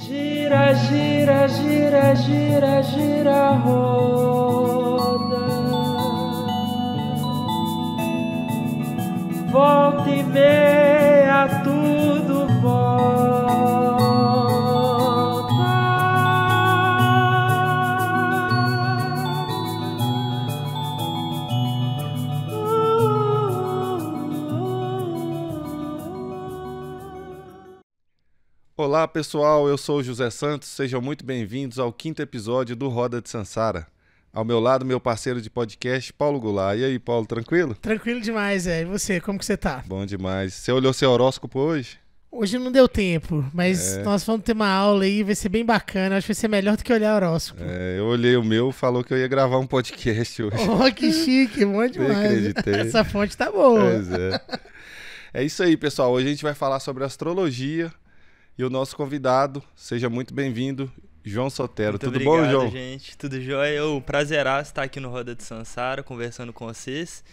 Gira, gira, gira, gira, gira, roda. Volta e meia, tudo volta. Olá pessoal, eu sou o José Santos, sejam muito bem-vindos ao 5º episódio do Roda de Sansara. Ao meu lado, meu parceiro de podcast, Paulo Goulart. E aí, Paulo, tranquilo? Tranquilo demais, E você, como que você tá? Bom demais. Você olhou seu horóscopo hoje? Hoje não deu tempo, mas nós vamos ter uma aula aí, vai ser bem bacana, acho que vai ser melhor do que olhar horóscopo. Eu olhei o meu, falou que eu ia gravar um podcast hoje. Oh, que chique, bom demais. Nem acreditei. Essa fonte tá boa. Pois é. É isso aí, pessoal. Hoje a gente vai falar sobre astrologia e o nosso convidado, seja muito bem-vindo, João Sotero. Muito Tudo obrigado, bom, João? Gente. Tudo jóia. É um prazeraço estar aqui no Roda de Sansara, conversando com vocês.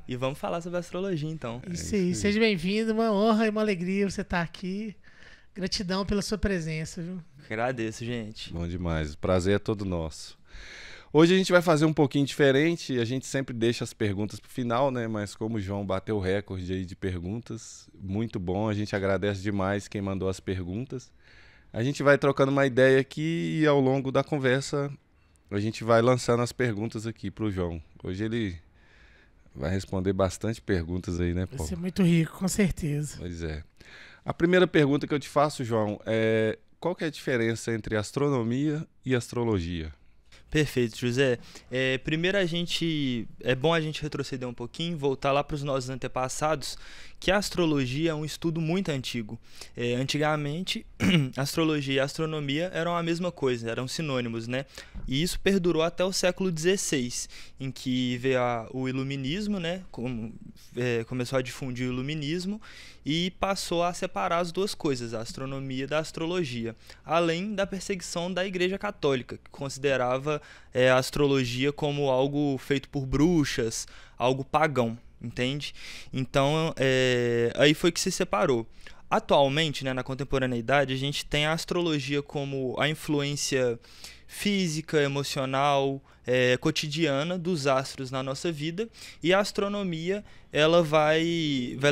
E vamos falar sobre astrologia, então. Isso aí, seja bem-vindo, uma honra e uma alegria você estar aqui. Gratidão pela sua presença, viu? Agradeço, gente. Bom demais, o prazer é todo nosso. Hoje a gente vai fazer um pouquinho diferente, a gente sempre deixa as perguntas pro final, né? Mas como o João bateu o recorde aí de perguntas, muito bom, a gente agradece demais quem mandou as perguntas. A gente vai trocando uma ideia aqui e ao longo da conversa a gente vai lançando as perguntas aqui pro João. Hoje ele vai responder bastante perguntas aí, né, Paulo? Vai ser muito rico, com certeza. Pois é. A primeira pergunta que eu te faço, João, é qual que é a diferença entre astronomia e astrologia? Perfeito, José. Primeiro é bom a gente retroceder um pouquinho, voltar lá para os nossos antepassados, que a astrologia é um estudo muito antigo. Antigamente, astrologia e astronomia eram a mesma coisa, eram sinônimos, né? E isso perdurou até o século XVI, em que veio o iluminismo, né? Começou a difundir o iluminismo e passou a separar as duas coisas, a astronomia da astrologia, além da perseguição da Igreja Católica, que considerava a astrologia como algo feito por bruxas, algo pagão, entende? Então, aí foi que se separou. Atualmente, né, na contemporaneidade, a gente tem a astrologia como a influência física, emocional, cotidiana dos astros na nossa vida, e a astronomia ela vai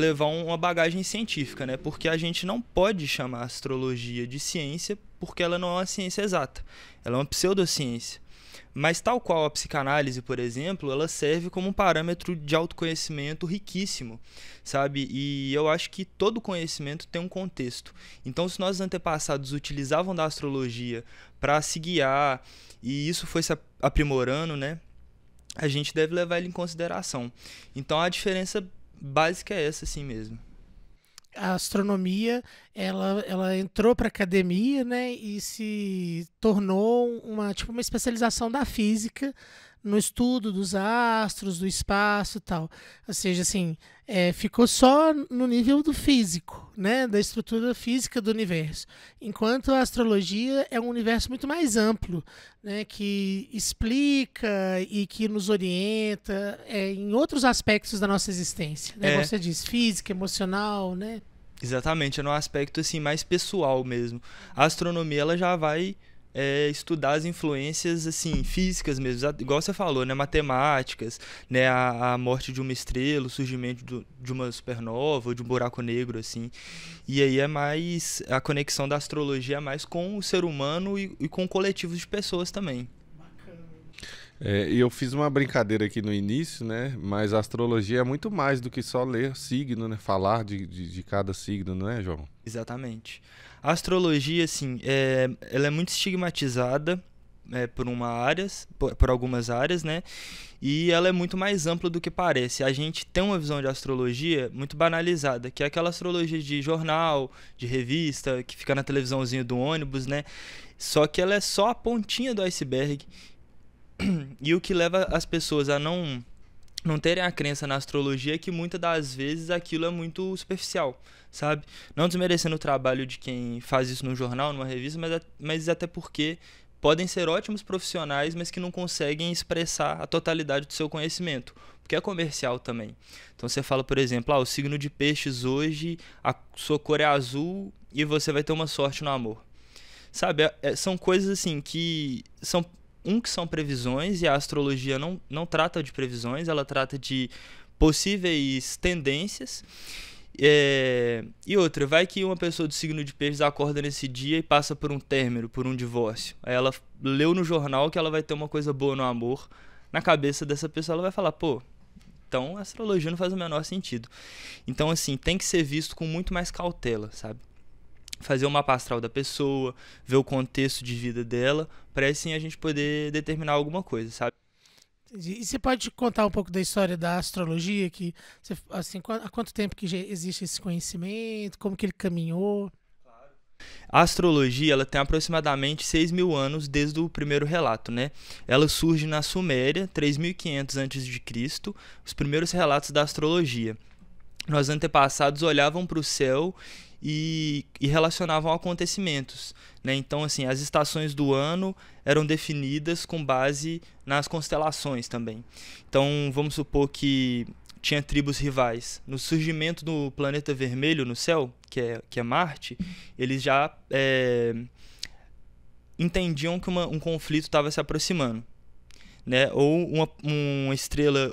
levar uma bagagem científica, né? Porque a gente não pode chamar a astrologia de ciência porque ela não é uma ciência exata, ela é uma pseudociência. Mas tal qual a psicanálise, por exemplo, ela serve como um parâmetro de autoconhecimento riquíssimo, sabe? E eu acho que todo conhecimento tem um contexto. Então, se nossos antepassados utilizavam da astrologia para se guiar e isso foi se aprimorando, né? A gente deve levar ele em consideração. Então, a diferença básica é essa, assim mesmo. A astronomia, ela entrou para a academia, né, e se tornou uma especialização da física no estudo dos astros, do espaço e tal. Ou seja, assim, ficou só no nível do físico, né, da estrutura física do universo. Enquanto a astrologia é um universo muito mais amplo, né, que explica e que nos orienta em outros aspectos da nossa existência. Né? Como você diz, física, emocional, né? Exatamente, é num aspecto assim, mais pessoal mesmo. A astronomia ela já vai estudar as influências assim, físicas mesmo, igual você falou, né? Matemáticas, né? A morte de uma estrela, o surgimento de uma supernova, ou de um buraco negro, assim. E aí é mais a conexão da astrologia é mais com o ser humano e com coletivos de pessoas também. E eu fiz uma brincadeira aqui no início, né? Mas a astrologia é muito mais do que só ler signo, né? Falar de cada signo, não é, João? Exatamente. A astrologia, assim, ela é muito estigmatizada por algumas áreas, né? E ela é muito mais ampla do que parece. A gente tem uma visão de astrologia muito banalizada, que é aquela astrologia de jornal, de revista, que fica na televisãozinha do ônibus, né? Só que ela é só a pontinha do iceberg. E o que leva as pessoas a não terem a crença na astrologia é que muitas das vezes aquilo é muito superficial, sabe? Não desmerecendo o trabalho de quem faz isso num jornal, numa revista, mas até porque podem ser ótimos profissionais, mas que não conseguem expressar a totalidade do seu conhecimento, porque é comercial também. Então você fala, por exemplo, o signo de peixes hoje, a sua cor é azul e você vai ter uma sorte no amor. sabe? São coisas assim que são previsões, e a astrologia não trata de previsões, ela trata de possíveis tendências. E outra, vai que uma pessoa do signo de Peixes acorda nesse dia e passa por um término, por um divórcio. Aí ela leu no jornal que ela vai ter uma coisa boa no amor. Na cabeça dessa pessoa ela vai falar, pô, então a astrologia não faz o menor sentido. Então, assim, tem que ser visto com muito mais cautela, sabe? Fazer o mapa astral da pessoa, ver o contexto de vida dela, para assim a gente poder determinar alguma coisa, sabe? E você pode contar um pouco da história da astrologia, que assim, há quanto tempo que já existe esse conhecimento, como que ele caminhou? A astrologia ela tem aproximadamente 6.000 anos desde o primeiro relato, né? Ela surge na Suméria, 3.500 a.C., os primeiros relatos da astrologia. Nossos antepassados olhavam para o céu e relacionavam acontecimentos, né? Então, assim, as estações do ano eram definidas com base nas constelações também. Então, vamos supor que tinha tribos rivais. No surgimento do planeta vermelho no céu, que é Marte, eles já entendiam que um conflito estava se aproximando. Né? Ou uma estrela,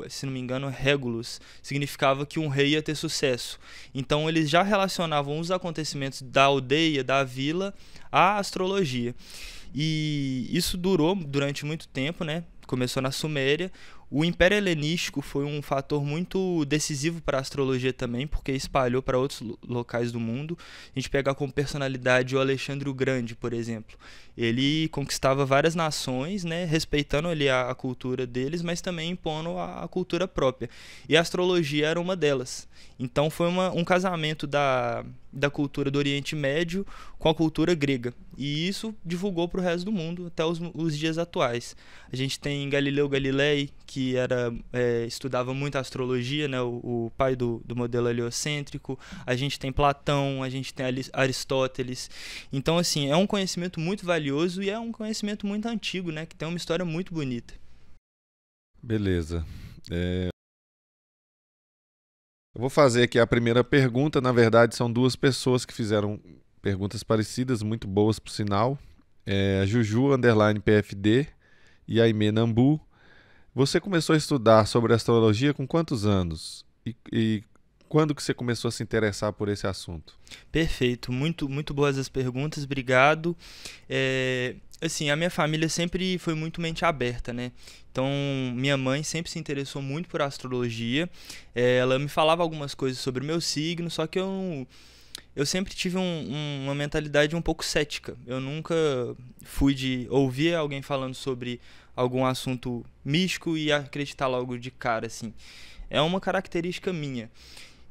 se não me engano, Régulus, significava que um rei ia ter sucesso. Então eles já relacionavam os acontecimentos da aldeia, da vila, à astrologia. E isso durou durante muito tempo, né? Começou na Suméria. O Império Helenístico foi um fator muito decisivo para a astrologia também, porque espalhou para outros locais do mundo. A gente pegar como personalidade o Alexandre o Grande, por exemplo. Ele conquistava várias nações, né, respeitando ali a cultura deles, mas também impondo a cultura própria. E a astrologia era uma delas. Então foi um casamento da cultura do Oriente Médio com a cultura grega. E isso divulgou para o resto do mundo até os dias atuais. A gente tem Galileu Galilei, que estudava muito a astrologia, né, o pai do modelo heliocêntrico. A gente tem Platão, a gente tem Aristóteles. Então, assim, é um conhecimento muito valioso e é um conhecimento muito antigo, né, que tem uma história muito bonita. Beleza. Eu vou fazer aqui a primeira pergunta. Na verdade, são duas pessoas que fizeram perguntas parecidas, muito boas por sinal. A Juju, _PFD, e a Aimee Nambu. Você começou a estudar sobre astrologia com quantos anos? E quando que você começou a se interessar por esse assunto? Perfeito, muito, muito boas as perguntas, obrigado. Assim, a minha família sempre foi muito mente aberta, né? Então, minha mãe sempre se interessou muito por astrologia. Ela me falava algumas coisas sobre o meu signo, só que eu sempre tive uma mentalidade um pouco cética. Eu nunca fui de ouvir alguém falando sobre algum assunto místico e acreditar logo de cara, assim. É uma característica minha.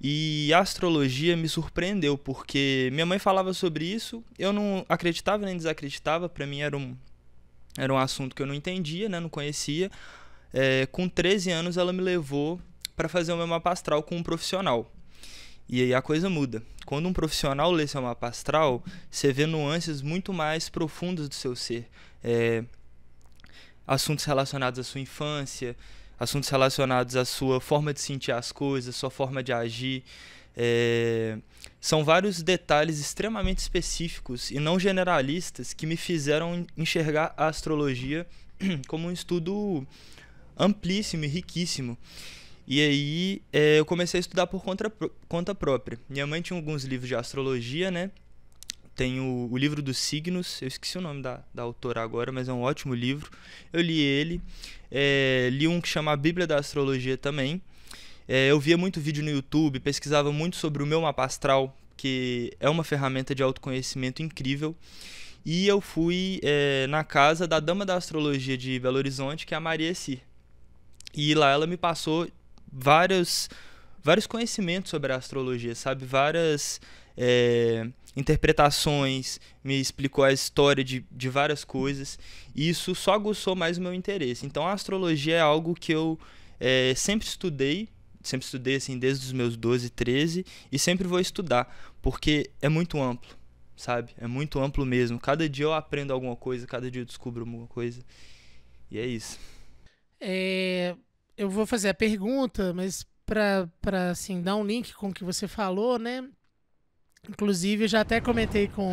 E a astrologia me surpreendeu, porque minha mãe falava sobre isso, eu não acreditava nem desacreditava, para mim era um assunto que eu não entendia, né, não conhecia. Com 13 anos ela me levou para fazer o meu mapa astral com um profissional. E aí a coisa muda. Quando um profissional lê seu mapa astral, você vê nuances muito mais profundas do seu ser. Assuntos relacionados à sua infância, assuntos relacionados à sua forma de sentir as coisas, sua forma de agir. São vários detalhes extremamente específicos e não generalistas que me fizeram enxergar a astrologia como um estudo amplíssimo e riquíssimo. E aí eu comecei a estudar por conta própria. Minha mãe tinha alguns livros de astrologia, né? Tem o livro dos signos, eu esqueci o nome da autora agora, mas é um ótimo livro. Eu li ele. Li um que chama a Bíblia da Astrologia também. Eu via muito vídeo no YouTube, pesquisava muito sobre o meu mapa astral, que é uma ferramenta de autoconhecimento incrível. E eu fui na casa da dama da astrologia de Belo Horizonte, que é a Maria Ecir. E lá ela me passou vários conhecimentos sobre a astrologia, sabe? Várias interpretações, me explicou a história de várias coisas, e isso só aguçou mais o meu interesse. Então a astrologia é algo que eu sempre estudei assim, desde os meus 12, 13, e sempre vou estudar, porque é muito amplo, sabe? É muito amplo mesmo. Cada dia eu aprendo alguma coisa, cada dia eu descubro alguma coisa, e é isso. Eu vou fazer a pergunta, mas para assim, dar um link com o que você falou, né? Inclusive, eu já até comentei com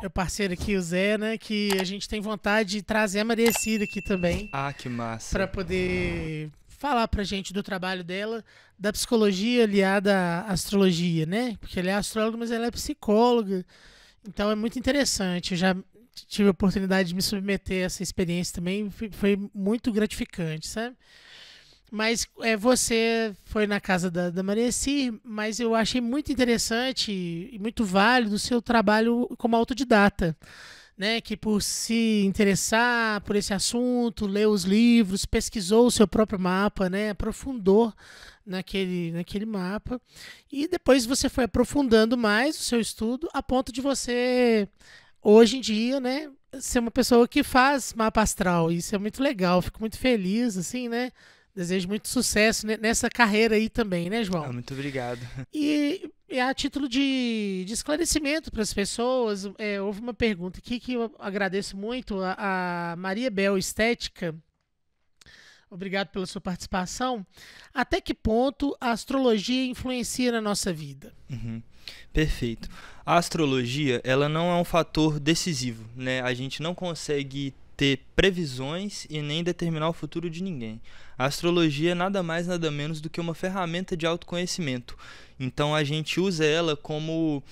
meu parceiro aqui, o Zé, né? Que a gente tem vontade de trazer a Maria Cira aqui também. Ah, que massa. Para poder falar pra gente do trabalho dela, da psicologia aliada à astrologia, né? Porque ela é astróloga, mas ela é psicóloga. Então é muito interessante. Eu já tive a oportunidade de me submeter a essa experiência também. Foi muito gratificante, sabe? Mas você foi na casa da Maria Cir, mas eu achei muito interessante e muito válido o seu trabalho como autodidata, né? Que por se interessar por esse assunto, leu os livros, pesquisou o seu próprio mapa, né? Aprofundou naquele mapa. E depois você foi aprofundando mais o seu estudo a ponto de você, hoje em dia, né? Ser uma pessoa que faz mapa astral. Isso é muito legal, fico muito feliz, assim, né? Desejo muito sucesso nessa carreira aí também, né, João? Muito obrigado. E a título de esclarecimento para as pessoas, houve uma pergunta aqui que eu agradeço muito, a Maria Bel Estética. Obrigado pela sua participação. Até que ponto a astrologia influencia na nossa vida? Perfeito. A astrologia, ela não é um fator decisivo, né? A gente não consegue ter previsões e nem determinar o futuro de ninguém. A astrologia é nada mais, nada menos do que uma ferramenta de autoconhecimento. Então a gente usa ela como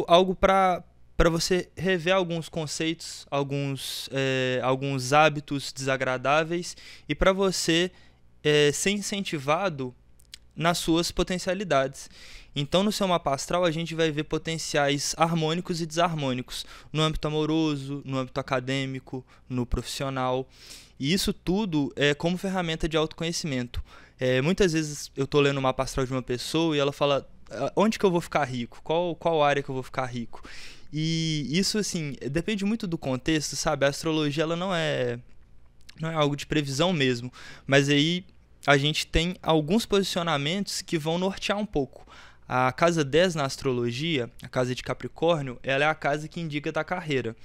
algo para você rever alguns conceitos, alguns hábitos desagradáveis e para você ser incentivado nas suas potencialidades. Então, no seu mapa astral, a gente vai ver potenciais harmônicos e desarmônicos no âmbito amoroso, no âmbito acadêmico, no profissional. E isso tudo é como ferramenta de autoconhecimento. Muitas vezes eu estou lendo o mapa astral de uma pessoa e ela fala: onde que eu vou ficar rico? Qual área que eu vou ficar rico? E isso, assim, depende muito do contexto, sabe? A astrologia ela não é algo de previsão mesmo, mas aí a gente tem alguns posicionamentos que vão nortear um pouco. A casa 10 na astrologia, a casa de Capricórnio, ela é a casa que indica da carreira.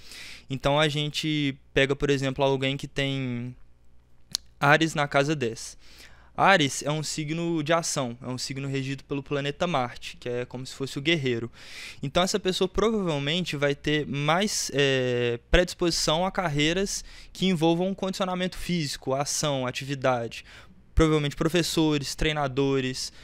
Então a gente pega, por exemplo, alguém que tem Áries na casa 10. Áries é um signo de ação, é um signo regido pelo planeta Marte, que é como se fosse o guerreiro. Então essa pessoa provavelmente vai ter mais predisposição a carreiras que envolvam um condicionamento físico, ação, atividade. Provavelmente professores, treinadores,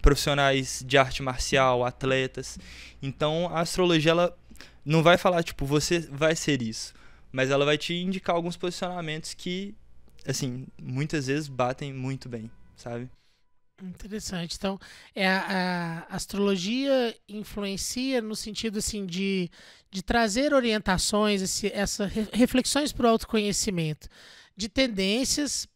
profissionais de arte marcial, atletas. Então a astrologia ela não vai falar, tipo, você vai ser isso, mas ela vai te indicar alguns posicionamentos que, assim, muitas vezes batem muito bem, sabe? Interessante. Então, a astrologia influencia no sentido assim de trazer orientações, essas reflexões para o autoconhecimento, de tendências,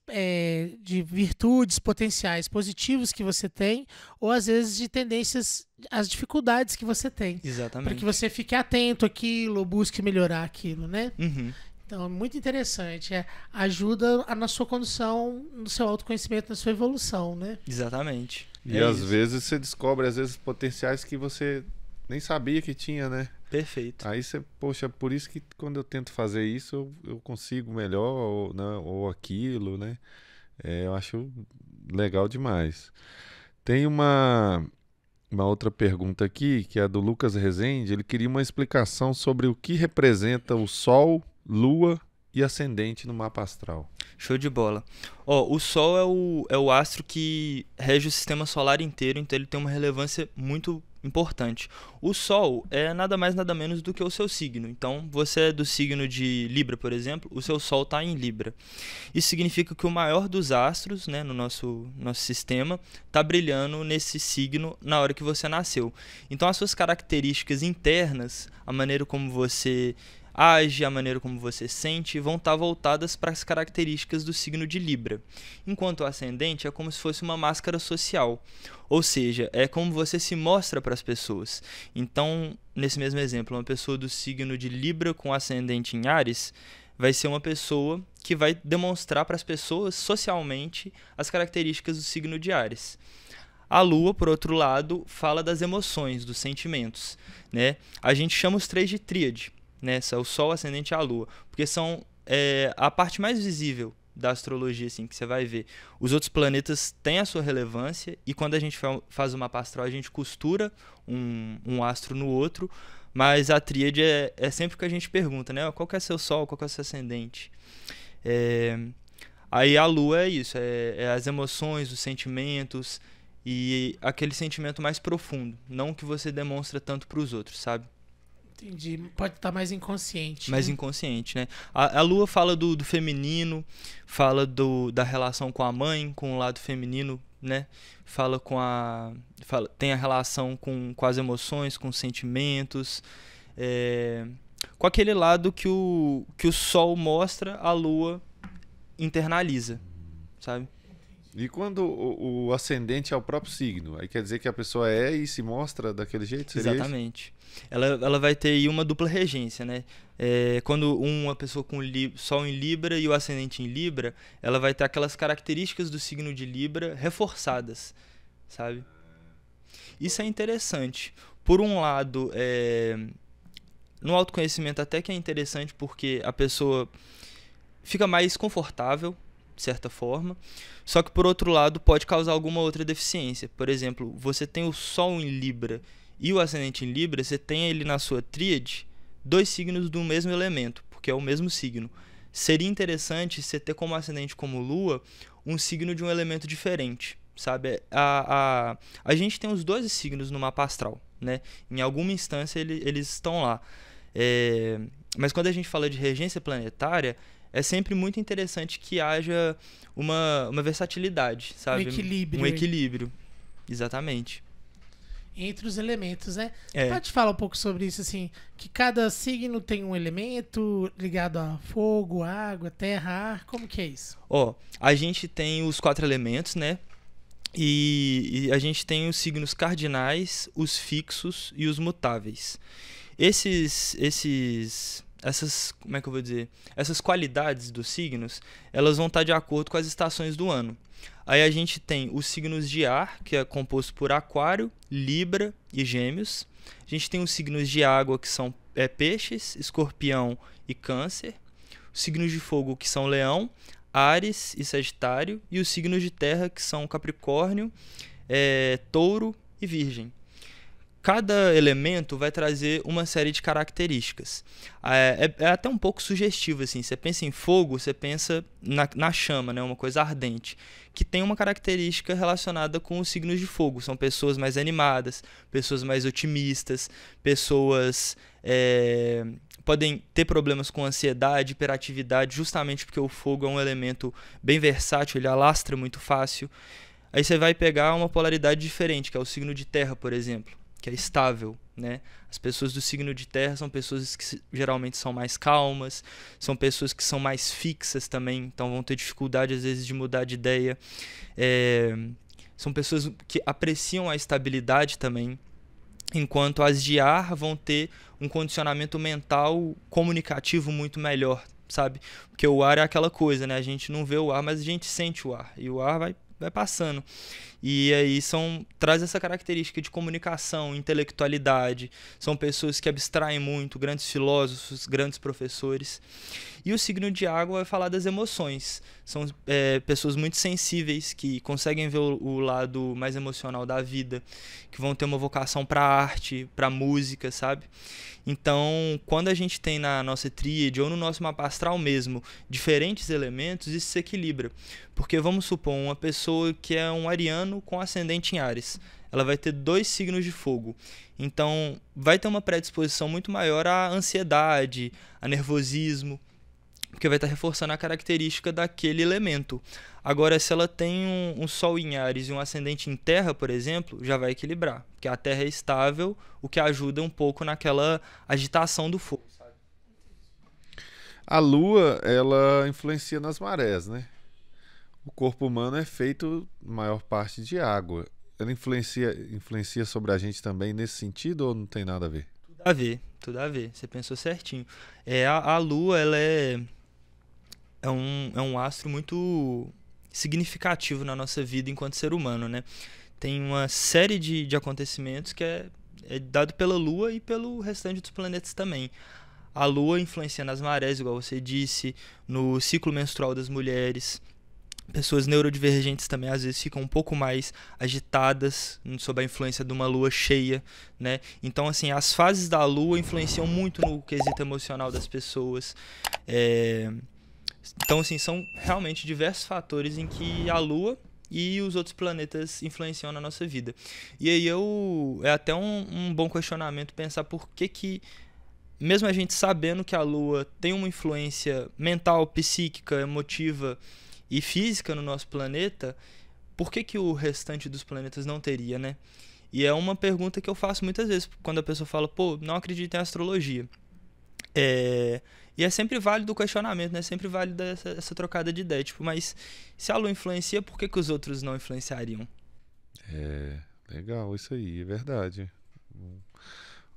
de virtudes potenciais positivos que você tem, ou às vezes de tendências, as dificuldades que você tem. Exatamente. Para que você fique atento àquilo, ou busque melhorar aquilo, né? Uhum. Então, muito interessante. Ajuda na sua condução, no seu autoconhecimento, na sua evolução, né? Exatamente. E às vezes você descobre, potenciais que você nem sabia que tinha, né? Perfeito. Aí você, poxa, por isso que quando eu tento fazer isso, eu consigo melhor, ou aquilo, né? Eu acho legal demais. Tem uma outra pergunta aqui, que é a do Lucas Rezende. Ele queria uma explicação sobre o que representa o Sol, Lua e Ascendente no mapa astral. Show de bola. O Sol é o astro que rege o sistema solar inteiro, então ele tem uma relevância muito importante. O Sol é nada mais nada menos do que o seu signo. Então, você é do signo de Libra, por exemplo, o seu Sol está em Libra. Isso significa que o maior dos astros, né, no nosso sistema, está brilhando nesse signo na hora que você nasceu. Então, as suas características internas, a maneira como você age, a maneira como você sente, vão estar voltadas para as características do signo de Libra. Enquanto o ascendente é como se fosse uma máscara social, ou seja, é como você se mostra para as pessoas. Então, nesse mesmo exemplo, uma pessoa do signo de Libra com ascendente em Áries vai ser uma pessoa que vai demonstrar para as pessoas socialmente as características do signo de Áries. A Lua, por outro lado, fala das emoções, dos sentimentos, né? A gente chama os três de tríade. O Sol, Ascendente e a Lua, porque são a parte mais visível da astrologia, assim, que você vai ver. Os outros planetas têm a sua relevância, e quando a gente faz o mapa astral, a gente costura um astro no outro, mas a tríade é sempre o que a gente pergunta, né? Qual que é seu sol, qual que é seu ascendente? Aí a lua é isso, é as emoções, os sentimentos e aquele sentimento mais profundo, não que você demonstra tanto para os outros, sabe? Entendi. Pode estar mais inconsciente. Mais inconsciente, né? A lua fala do feminino, fala da relação com a mãe, com o lado feminino, né? Tem a relação com as emoções, com os sentimentos, com aquele lado que o sol mostra, a lua internaliza, sabe? E quando o ascendente é o próprio signo, aí quer dizer que a pessoa é e se mostra daquele jeito? Seria Exatamente. Ela vai ter aí uma dupla regência, né? Quando uma pessoa com Sol em Libra e o ascendente em Libra, ela vai ter aquelas características do signo de Libra reforçadas, sabe? Isso é interessante. Por um lado, no autoconhecimento até que é interessante, porque a pessoa fica mais confortável, de certa forma, só que por outro lado pode causar alguma outra deficiência. Por exemplo, você tem o Sol em Libra e o ascendente em Libra, você tem ele na sua tríade 2 signos do mesmo elemento, porque é o mesmo signo. Seria interessante você ter como ascendente, como Lua, um signo de um elemento diferente, sabe? A gente tem os 12 signos no mapa astral, né? Em alguma instância eles estão lá. Mas quando a gente fala de regência planetária, é sempre muito interessante que haja uma versatilidade, sabe? Um equilíbrio. Um equilíbrio, exatamente. Entre os elementos, né? Pode falar um pouco sobre isso, assim, que cada signo tem um elemento ligado a fogo, água, terra, ar, como que é isso? A gente tem os 4 elementos, né? E a gente tem os signos cardinais, os fixos e os mutáveis. Como é que eu vou dizer? Essas qualidades dos signos, elas vão estar de acordo com as estações do ano. Aí a gente tem os signos de ar, que é composto por Aquário, Libra e Gêmeos. A gente tem os signos de água, que são Peixes, Escorpião e Câncer. Os signos de fogo, que são Leão, Áries e Sagitário. E os signos de terra, que são Capricórnio, Touro e Virgem. Cada elemento vai trazer uma série de características. É até um pouco sugestivo, assim. Você pensa em fogo, você pensa na chama, né? Uma coisa ardente, que tem uma característica relacionada com os signos de fogo. São pessoas mais animadas, pessoas mais otimistas, pessoas podem ter problemas com ansiedade, hiperatividade, justamente porque o fogo é um elemento bem versátil, ele alastra muito fácil. Aí você vai pegar uma polaridade diferente, que é o signo de terra, por exemplo, que é estável, né? As pessoas do signo de terra são pessoas que geralmente são mais calmas, são pessoas que são mais fixas também, então vão ter dificuldade às vezes de mudar de ideia. São pessoas que apreciam a estabilidade também, enquanto as de ar vão ter um condicionamento mental comunicativo muito melhor, sabe? Porque o ar é aquela coisa, né? A gente não vê o ar, mas a gente sente o ar, e o ar vai passando. E aí traz essa característica de comunicação, intelectualidade. São pessoas que abstraem muito, grandes filósofos, grandes professores. E o signo de água vai falar das emoções. São pessoas muito sensíveis, que conseguem ver o lado mais emocional da vida, que vão ter uma vocação para arte, para música, sabe? Então, quando a gente tem na nossa tríade ou no nosso mapa astral mesmo diferentes elementos, isso se equilibra. Porque vamos supor uma pessoa que é um ariano com ascendente em Áries. Ela vai ter 2 signos de fogo. Então, vai ter uma predisposição muito maior à ansiedade, a nervosismo, porque vai estar reforçando a característica daquele elemento. Agora, se ela tem um Sol em Áries e um ascendente em Terra, por exemplo, já vai equilibrar, porque a Terra é estável, o que ajuda um pouco naquela agitação do fogo. A Lua, ela influencia nas marés, né? O corpo humano é feito, maior parte, de água. Ela influencia sobre a gente também nesse sentido ou não tem nada a ver? Tudo a ver. Você pensou certinho. A Lua, ela é um astro muito significativo na nossa vida enquanto ser humano, né? Tem uma série de acontecimentos que é dado pela Lua e pelo restante dos planetas também. A lua influencia nas marés, igual você disse, no ciclo menstrual das mulheres. Pessoas neurodivergentes também às vezes ficam um pouco mais agitadas sob a influência de uma lua cheia, né? Então, assim, as fases da lua influenciam muito no quesito emocional das pessoas. Então, assim, são realmente diversos fatores em que a lua e os outros planetas influenciam na nossa vida. E aí é até um bom questionamento pensar por que mesmo a gente sabendo que a lua tem uma influência mental, psíquica, emotiva e física no nosso planeta, por que o restante dos planetas não teria, né? E é uma pergunta que eu faço muitas vezes quando a pessoa fala, pô, não acredito em astrologia. E é sempre válido o questionamento, né? Sempre válido essa trocada de ideia. Tipo, mas se a lua influencia, por que os outros não influenciariam? Legal, isso aí, é verdade.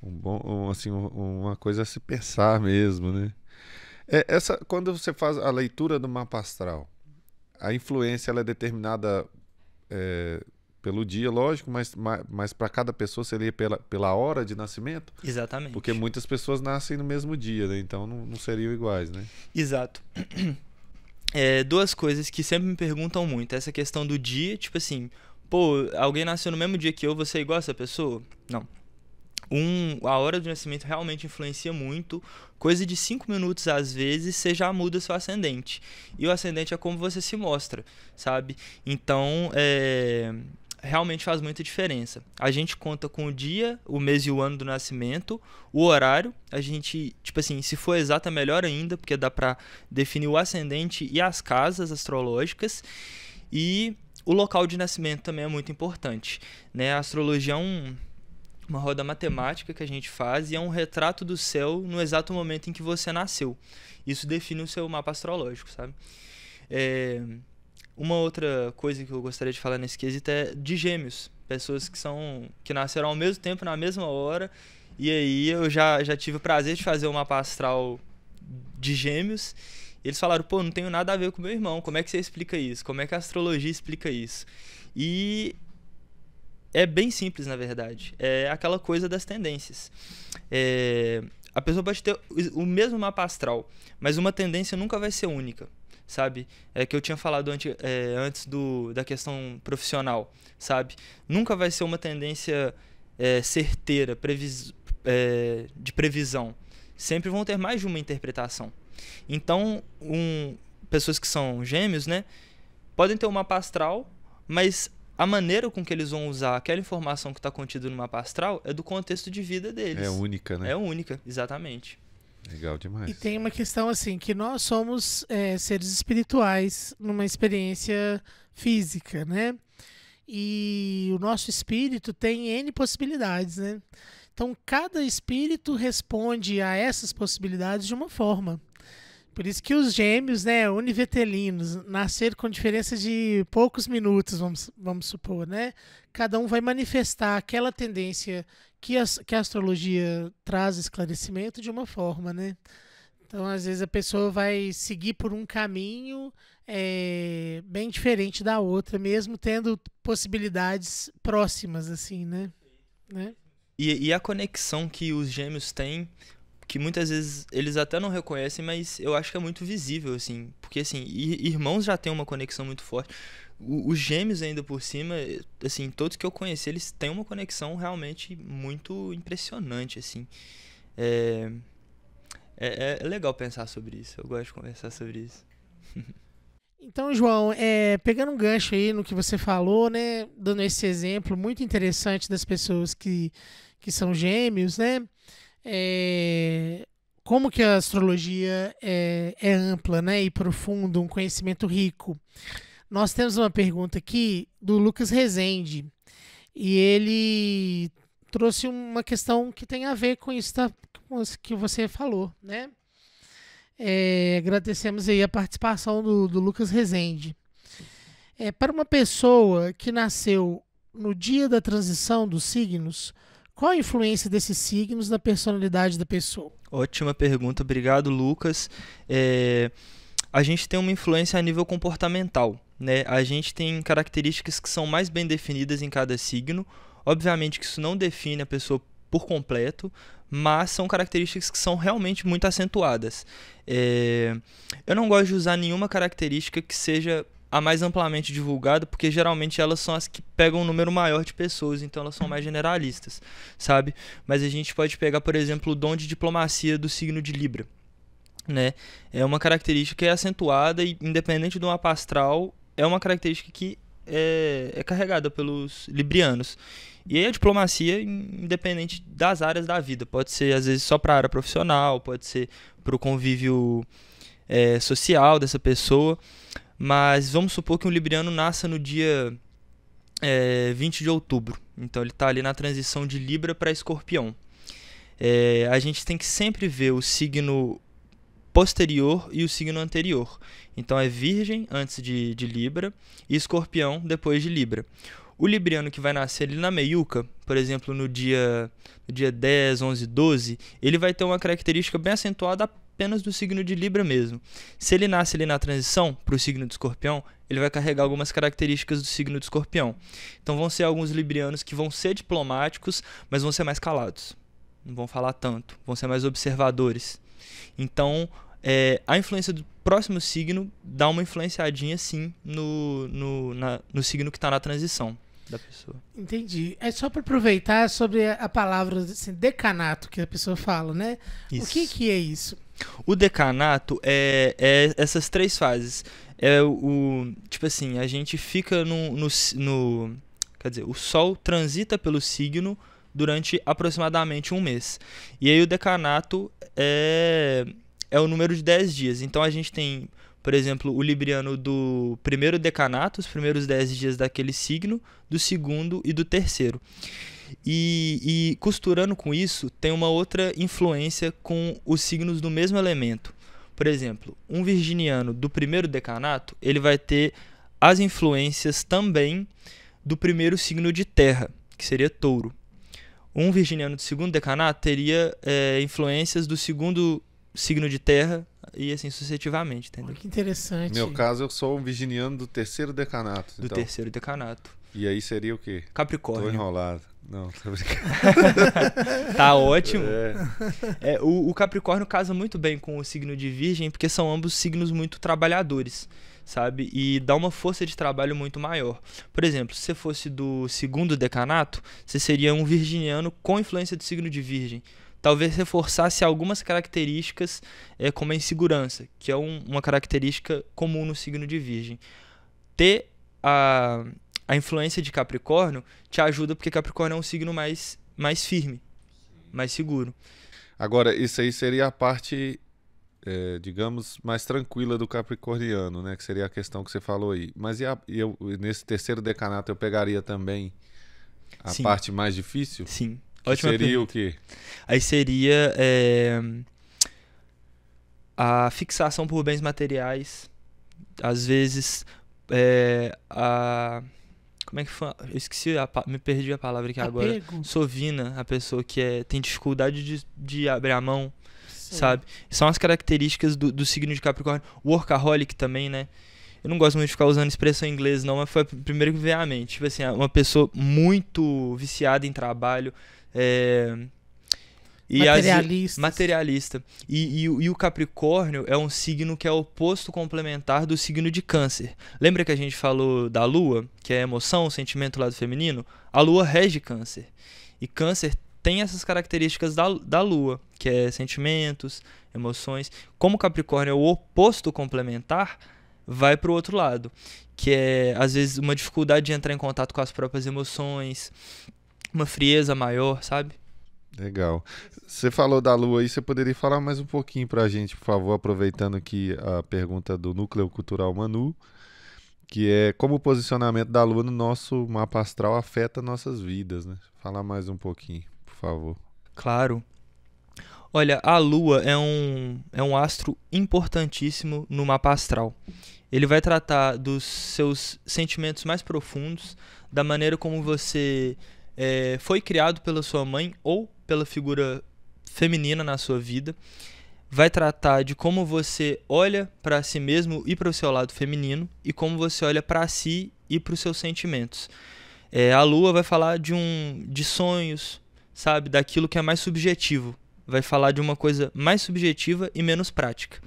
Uma coisa a se pensar mesmo, né? Quando você faz a leitura do mapa astral, a influência ela é determinada pelo dia, lógico, mas para cada pessoa seria pela hora de nascimento? Exatamente. Porque muitas pessoas nascem no mesmo dia, né? Então não seriam iguais, né? Exato. Duas coisas que sempre me perguntam muito. Essa questão do dia, tipo assim, pô, alguém nasceu no mesmo dia que eu, você é igual a essa pessoa? Não. A hora do nascimento realmente influencia muito. Coisa de 5 minutos, às vezes, você já muda seu ascendente. E o ascendente é como você se mostra, sabe? Então, realmente faz muita diferença. A gente conta com o dia, o mês e o ano do nascimento, o horário. A gente, tipo assim, se for exato é melhor ainda, porque dá pra definir o ascendente e as casas astrológicas. E o local de nascimento também é muito importante, né? A astrologia é uma roda matemática que a gente faz e é um retrato do céu no exato momento em que você nasceu. Isso define o seu mapa astrológico, sabe? Uma outra coisa que eu gostaria de falar nesse quesito é de gêmeos. Pessoas que nasceram ao mesmo tempo, na mesma hora. E aí eu já tive o prazer de fazer um mapa astral de gêmeos. Eles falaram, pô, não tenho nada a ver com meu irmão. Como é que você explica isso? Como é que a astrologia explica isso? E é bem simples, na verdade. É aquela coisa das tendências. A pessoa pode ter o mesmo mapa astral, mas uma tendência nunca vai ser única, sabe? Que eu tinha falado antes da questão profissional, sabe? Nunca vai ser uma tendência certeira, de previsão. Sempre vão ter mais de uma interpretação. Então, pessoas que são gêmeos, né, podem ter um mapa astral, mas a maneira com que eles vão usar aquela informação que está contida no mapa astral é do contexto de vida deles. É única, né? É única, exatamente. Legal demais. E tem uma questão assim, que nós somos seres espirituais numa experiência física, né? E o nosso espírito tem N possibilidades, né? Então, cada espírito responde a essas possibilidades de uma forma. Por isso que os gêmeos, né, univetelinos, nasceram com diferença de poucos minutos, vamos supor, né? Cada um vai manifestar aquela tendência que a astrologia traz esclarecimento de uma forma, né? Então, às vezes, a pessoa vai seguir por um caminho bem diferente da outra, mesmo tendo possibilidades próximas, assim, né? E a conexão que os gêmeos têm, que muitas vezes eles até não reconhecem, mas eu acho que é muito visível, assim. Porque, assim, irmãos já têm uma conexão muito forte. Os gêmeos, ainda por cima, assim, todos que eu conheci, eles têm uma conexão realmente muito impressionante, assim. É legal pensar sobre isso. Eu gosto de conversar sobre isso. Então, João, pegando um gancho aí no que você falou, né, dando esse exemplo muito interessante das pessoas que são gêmeos, né, como que a astrologia é ampla, né, e profunda, um conhecimento rico. Nós temos uma pergunta aqui do Lucas Rezende, e ele trouxe uma questão que tem a ver com isso que você falou, né? Agradecemos aí a participação do Lucas Rezende. Para uma pessoa que nasceu no dia da transição dos signos, qual a influência desses signos na personalidade da pessoa? Ótima pergunta, obrigado, Lucas. A gente tem uma influência a nível comportamental, né? A gente tem características que são mais bem definidas em cada signo. Obviamente que isso não define a pessoa por completo, mas são características que são realmente muito acentuadas. Eu não gosto de usar nenhuma característica que seja a mais amplamente divulgada, porque geralmente elas são as que pegam um número maior de pessoas, então elas são mais generalistas, sabe? Mas a gente pode pegar, por exemplo, o dom de diplomacia do signo de Libra, né? É uma característica que é acentuada e, independente do mapa astral, é uma característica que é carregada pelos librianos. E aí a diplomacia, independente das áreas da vida, pode ser às vezes só para a área profissional, pode ser para o convívio social dessa pessoa, mas vamos supor que um libriano nasça no dia 20 de outubro, então ele está ali na transição de Libra para Escorpião. A gente tem que sempre ver o signo posterior e o signo anterior. Então é Virgem antes de Libra e Escorpião depois de Libra. O libriano que vai nascer ali na meiuca, por exemplo, no dia 10, 11, 12, ele vai ter uma característica bem acentuada apenas do signo de Libra mesmo. Se ele nasce ali na transição para o signo de Escorpião, ele vai carregar algumas características do signo de Escorpião. Então vão ser alguns librianos que vão ser diplomáticos, mas vão ser mais calados. Não vão falar tanto, vão ser mais observadores. Então, a influência do próximo signo dá uma influenciadinha, sim, no signo que está na transição da pessoa. Entendi. É só para aproveitar sobre a palavra assim, decanato que a pessoa fala, né? Isso. O que é isso? O decanato é essas três fases. Tipo assim, a gente fica quer dizer, o Sol transita pelo signo durante aproximadamente um mês. E aí o decanato é o número de 10 dias. Então a gente tem, por exemplo, o libriano do primeiro decanato, os primeiros 10 dias daquele signo, do segundo e do terceiro. E costurando com isso, tem uma outra influência com os signos do mesmo elemento. Por exemplo, um virginiano do primeiro decanato, ele vai ter as influências também do primeiro signo de terra, que seria touro. Um virginiano do segundo decanato teria influências do segundo signo de terra e assim sucessivamente, entendeu? Que interessante. No meu caso, eu sou um virginiano do terceiro decanato. Do terceiro decanato. E aí seria o quê? Capricórnio. Tô enrolado. Não, tô brincando. Tá ótimo. O Capricórnio casa muito bem com o signo de Virgem, porque são ambos signos muito trabalhadores, sabe? E dá uma força de trabalho muito maior. Por exemplo, se você fosse do segundo decanato, você seria um virginiano com influência do signo de Virgem. Talvez reforçasse algumas características, como a insegurança, que é uma característica comum no signo de Virgem. Ter a influência de Capricórnio te ajuda, porque Capricórnio é um signo mais firme, mais seguro. Agora, isso aí seria a parte, digamos, mais tranquila do capricorniano, né? Que seria a questão que você falou aí. Mas nesse terceiro decanato eu pegaria também a Sim. parte mais difícil? Sim. Que Ótima seria pergunta. o quê? Aí seria a fixação por bens materiais, às vezes como é que foi? Eu esqueci, me perdi a palavra aqui agora. Sovina, a pessoa que tem dificuldade de abrir a mão, sabe? São as características do signo de Capricórnio. Workaholic também, né? Eu não gosto muito de ficar usando expressão em inglês, não, mas foi o primeiro que veio à mente. Tipo assim, uma pessoa muito viciada em trabalho, materialista. E o Capricórnio é um signo que é oposto complementar do signo de Câncer. Lembra que a gente falou da Lua, que é emoção, sentimento, lado feminino? A Lua rege Câncer. E Câncer tem essas características da Lua, que é sentimentos, emoções. Como o Capricórnio é o oposto complementar, vai para o outro lado, que é, às vezes, uma dificuldade de entrar em contato com as próprias emoções, uma frieza maior, sabe? Legal. Você falou da Lua aí, você poderia falar mais um pouquinho pra gente, por favor, aproveitando aqui a pergunta do Núcleo Cultural Manu, que é como o posicionamento da Lua no nosso mapa astral afeta nossas vidas, né? Falar mais um pouquinho, por favor. Claro. Olha, a Lua é um astro importantíssimo no mapa astral. Ele vai tratar dos seus sentimentos mais profundos, da maneira como você foi criado pela sua mãe ou pela figura feminina na sua vida. Vai tratar de como você olha para si mesmo e para o seu lado feminino, e como você olha para si e para os seus sentimentos. A Lua vai falar de sonhos, sabe, daquilo que é mais subjetivo. Vai falar de uma coisa mais subjetiva e menos prática.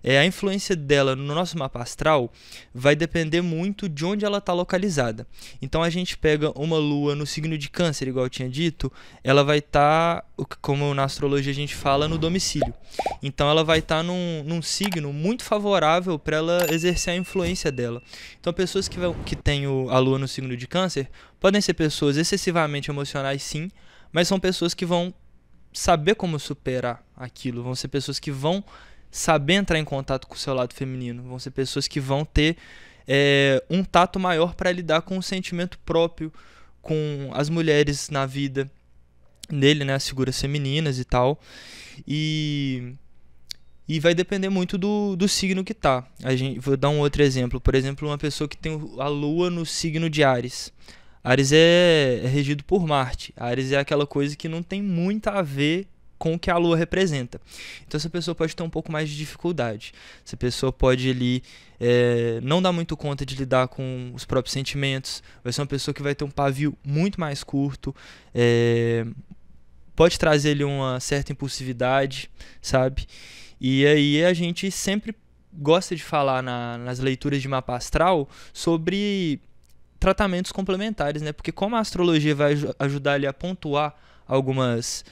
A influência dela no nosso mapa astral vai depender muito de onde ela está localizada. Então a gente pega uma lua no signo de Câncer, igual eu tinha dito, ela vai estar, como na astrologia a gente fala, no domicílio. Então ela vai estar num signo muito favorável para ela exercer a influência dela. Então pessoas que têm a lua no signo de Câncer podem ser pessoas excessivamente emocionais, sim, mas são pessoas que vão saber como superar aquilo, vão ser pessoas que vão saber entrar em contato com o seu lado feminino, vão ser pessoas que vão ter um tato maior para lidar com o sentimento próprio, com as mulheres na vida dele, né, as figuras femininas e tal, e vai depender muito do signo que tá. Vou dar um outro exemplo, por exemplo, uma pessoa que tem a lua no signo de Áries. Áries é regido por Marte. Áries é aquela coisa que não tem muito a ver com o que a lua representa. Então essa pessoa pode ter um pouco mais de dificuldade. Essa pessoa pode ali não dar muito conta de lidar com os próprios sentimentos. Vai ser uma pessoa que vai ter um pavio muito mais curto. Pode trazer ali uma certa impulsividade, sabe? E aí a gente sempre gosta de falar nas leituras de mapa astral sobre tratamentos complementares, né? Porque como a astrologia vai ajudar ali a pontuar algumas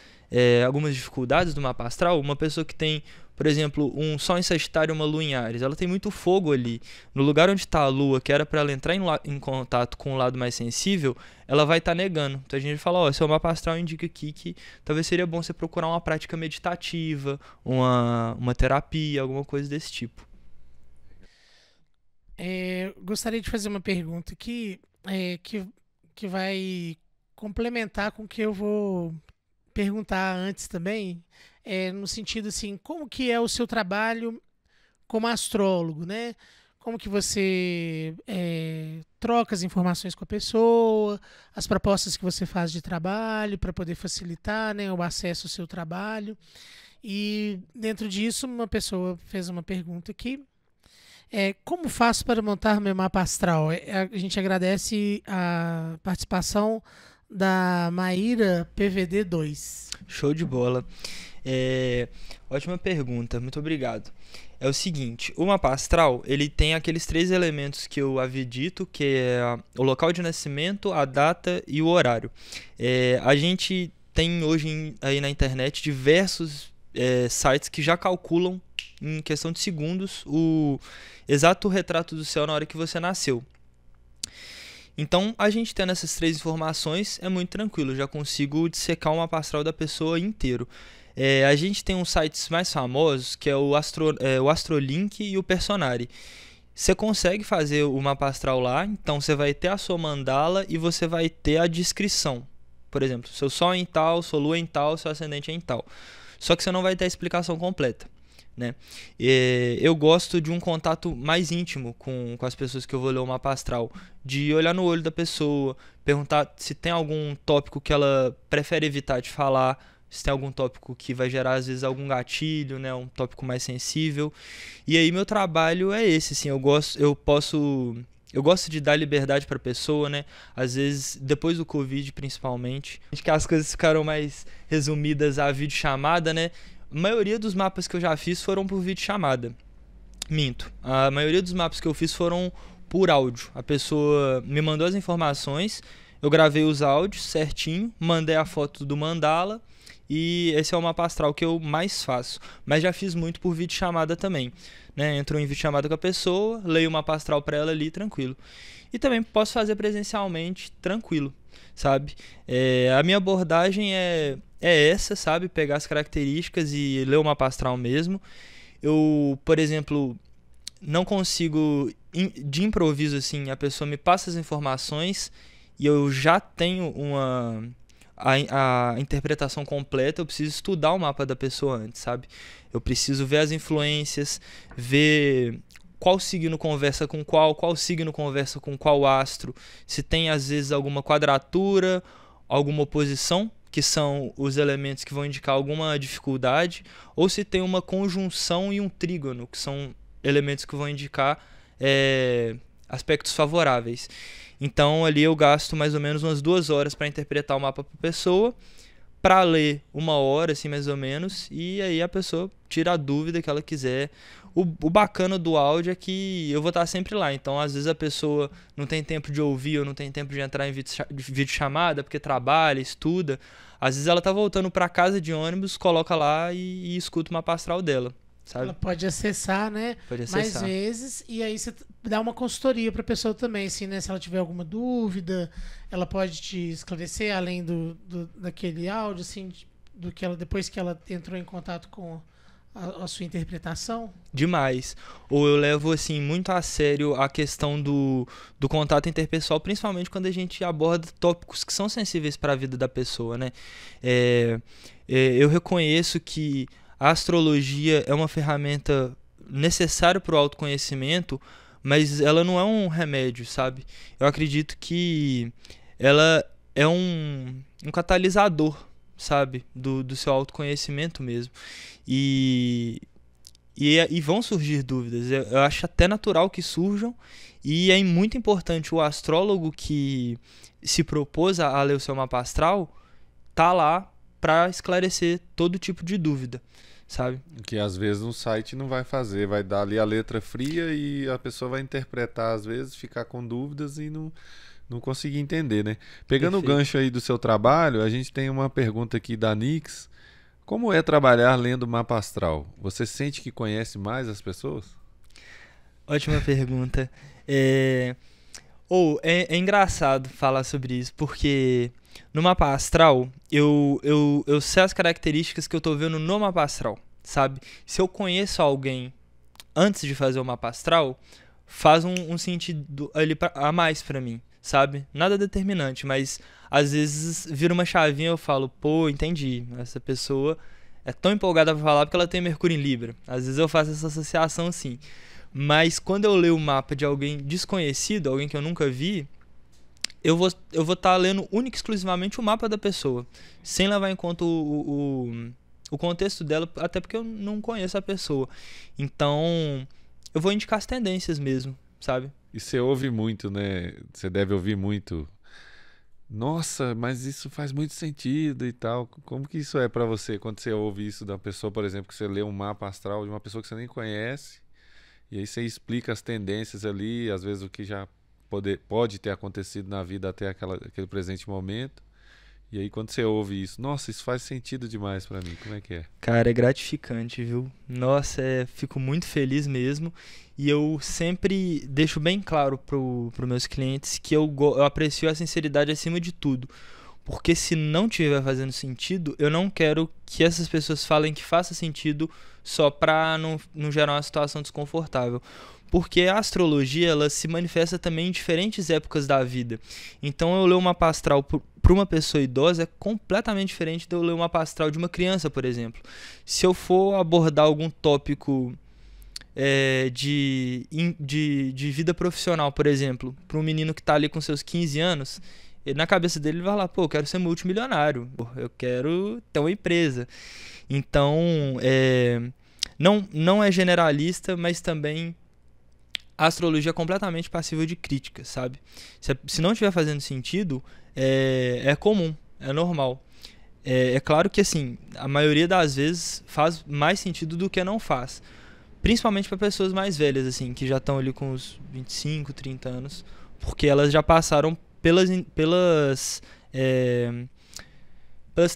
dificuldades do mapa astral, uma pessoa que tem, por exemplo, um Sol em Sagitário e uma Lua em Áries, ela tem muito fogo ali. No lugar onde está a Lua, que era para ela entrar em contato com o lado mais sensível, ela vai estar negando. Então a gente fala, seu mapa astral indica aqui que talvez seria bom você procurar uma prática meditativa, uma terapia, alguma coisa desse tipo. Gostaria de fazer uma pergunta aqui que vai complementar com o que eu vou perguntar antes também, no sentido assim, como que é o seu trabalho como astrólogo, né? Como que você troca as informações com a pessoa, as propostas que você faz de trabalho para poder facilitar, né, o acesso ao seu trabalho. E dentro disso, uma pessoa fez uma pergunta aqui. Como faço para montar meu mapa astral? A gente agradece a participação da Maíra PVD2. Show de bola. Ótima pergunta, muito obrigado. É o seguinte, o mapa astral, ele tem aqueles 3 elementos que eu havia dito, que é o local de nascimento, a data e o horário. A gente tem hoje aí na internet diversos sites que já calculam em questão de segundos o exato retrato do céu na hora que você nasceu. Então, a gente tendo essas 3 informações é muito tranquilo, já consigo dissecar o mapa astral da pessoa inteiro. A gente tem uns sites mais famosos, que é o Astrolink e o Personari. Você consegue fazer o mapa astral lá, então você vai ter a sua mandala e você vai ter a descrição. Por exemplo, seu Sol em tal, sua Lua em tal, seu Ascendente em tal. Só que você não vai ter a explicação completa, né? Eu gosto de um contato mais íntimo com as pessoas que eu vou ler o mapa astral, de olhar no olho da pessoa, perguntar se tem algum tópico que ela prefere evitar de falar, se tem algum tópico que vai gerar às vezes algum gatilho, né, um tópico mais sensível. E aí meu trabalho é esse, assim, eu gosto de dar liberdade para a pessoa, né? Às vezes, depois do Covid, principalmente, acho que as coisas ficaram mais resumidas à videochamada, né? A maioria dos mapas que eu já fiz foram por videochamada. Minto. A maioria dos mapas que eu fiz foram por áudio. A pessoa me mandou as informações, eu gravei os áudios certinho, mandei a foto do mandala e esse é o mapa astral que eu mais faço. Mas já fiz muito por videochamada também, né? Entro em videochamada com a pessoa, leio o mapa astral para ela ali, tranquilo. E também posso fazer presencialmente, tranquilo, sabe? A minha abordagem é essa, sabe? Pegar as características e ler o mapa astral mesmo. Eu, por exemplo, não consigo, de improviso, assim, a pessoa me passa as informações e eu já tenho a interpretação completa. Eu preciso estudar o mapa da pessoa antes, sabe? Eu preciso ver as influências, ver qual signo conversa com qual signo conversa com qual astro, se tem às vezes alguma quadratura, alguma oposição, que são os elementos que vão indicar alguma dificuldade, ou se tem uma conjunção e um trígono, que são elementos que vão indicar aspectos favoráveis. Então ali eu gasto mais ou menos umas 2 horas para interpretar o mapa para a pessoa, para ler 1 hora, assim, mais ou menos, e aí a pessoa tira a dúvida que ela quiser. O bacana do áudio é que eu vou estar sempre lá, então às vezes a pessoa não tem tempo de ouvir ou não tem tempo de entrar em videochamada porque trabalha, estuda. Às vezes ela tá voltando para casa de ônibus, coloca lá e escuta o mapa astral dela, sabe? Ela pode acessar, né? Pode Mais acessar. vezes, e aí você dá uma consultoria pra pessoa também, assim, né? Se ela tiver alguma dúvida, ela pode te esclarecer além daquele áudio, assim, do que ela, depois que ela entrou em contato com a sua interpretação. Demais. Ou eu levo, assim, muito a sério a questão do contato interpessoal, principalmente quando a gente aborda tópicos que são sensíveis para a vida da pessoa, né? Eu reconheço que a astrologia é uma ferramenta necessária para o autoconhecimento, mas ela não é um remédio, sabe? Eu acredito que ela é um catalisador, sabe? Do seu autoconhecimento mesmo. E vão surgir dúvidas. Eu acho até natural que surjam. E é muito importante o astrólogo que se propôs a ler o seu mapa astral tá lá para esclarecer todo tipo de dúvida, sabe? Que às vezes no site não vai fazer, vai dar ali a letra fria e a pessoa vai interpretar, às vezes, ficar com dúvidas e não conseguir entender, né? Pegando o gancho aí do seu trabalho, a gente tem uma pergunta aqui da Nix. Como é trabalhar lendo mapa astral? Você sente que conhece mais as pessoas? Ótima pergunta. É engraçado falar sobre isso, porque no mapa astral, eu sei as características que eu tô vendo no mapa astral, sabe? Se eu conheço alguém antes de fazer o mapa astral, faz um sentido ali a mais pra mim, sabe? Nada determinante, mas às vezes vira uma chavinha e eu falo, pô, entendi, essa pessoa é tão empolgada pra falar porque ela tem Mercúrio em Libra. Às vezes eu faço essa associação sim. Mas quando eu leio o mapa de alguém desconhecido, alguém que eu nunca vi, eu vou estar lendo única e exclusivamente o mapa da pessoa, sem levar em conta o contexto dela, até porque eu não conheço a pessoa. Então, eu vou indicar as tendências mesmo, sabe? E você ouve muito, né? Você deve ouvir muito. Nossa, mas isso faz muito sentido e tal. Como que isso é pra você quando você ouve isso da pessoa, por exemplo, que você lê um mapa astral de uma pessoa que você nem conhece, e aí você explica as tendências ali, às vezes o que já pode ter acontecido na vida até aquele presente momento. E aí quando você ouve isso, nossa, isso faz sentido demais pra mim. Como é que é? Cara, é gratificante, viu? Nossa, fico muito feliz mesmo. E eu sempre deixo bem claro pro meus clientes que eu aprecio a sinceridade acima de tudo. Porque se não estiver fazendo sentido, eu não quero que essas pessoas falem que faça sentido só pra não gerar uma situação desconfortável. Porque a astrologia, ela se manifesta também em diferentes épocas da vida. Então eu ler uma mapa astral para uma pessoa idosa é completamente diferente de eu ler uma mapa astral de uma criança, por exemplo. Se eu for abordar algum tópico de vida profissional, por exemplo, para um menino que está ali com seus 15 anos, na cabeça dele ele vai lá, pô, eu quero ser multimilionário, eu quero ter uma empresa. Então, não é generalista, mas também a astrologia é completamente passível de crítica, sabe? Se não estiver fazendo sentido, é comum, é normal. É claro que, assim, a maioria das vezes faz mais sentido do que não faz. Principalmente para pessoas mais velhas, assim, que já estão ali com uns 25, 30 anos, porque elas já passaram pelas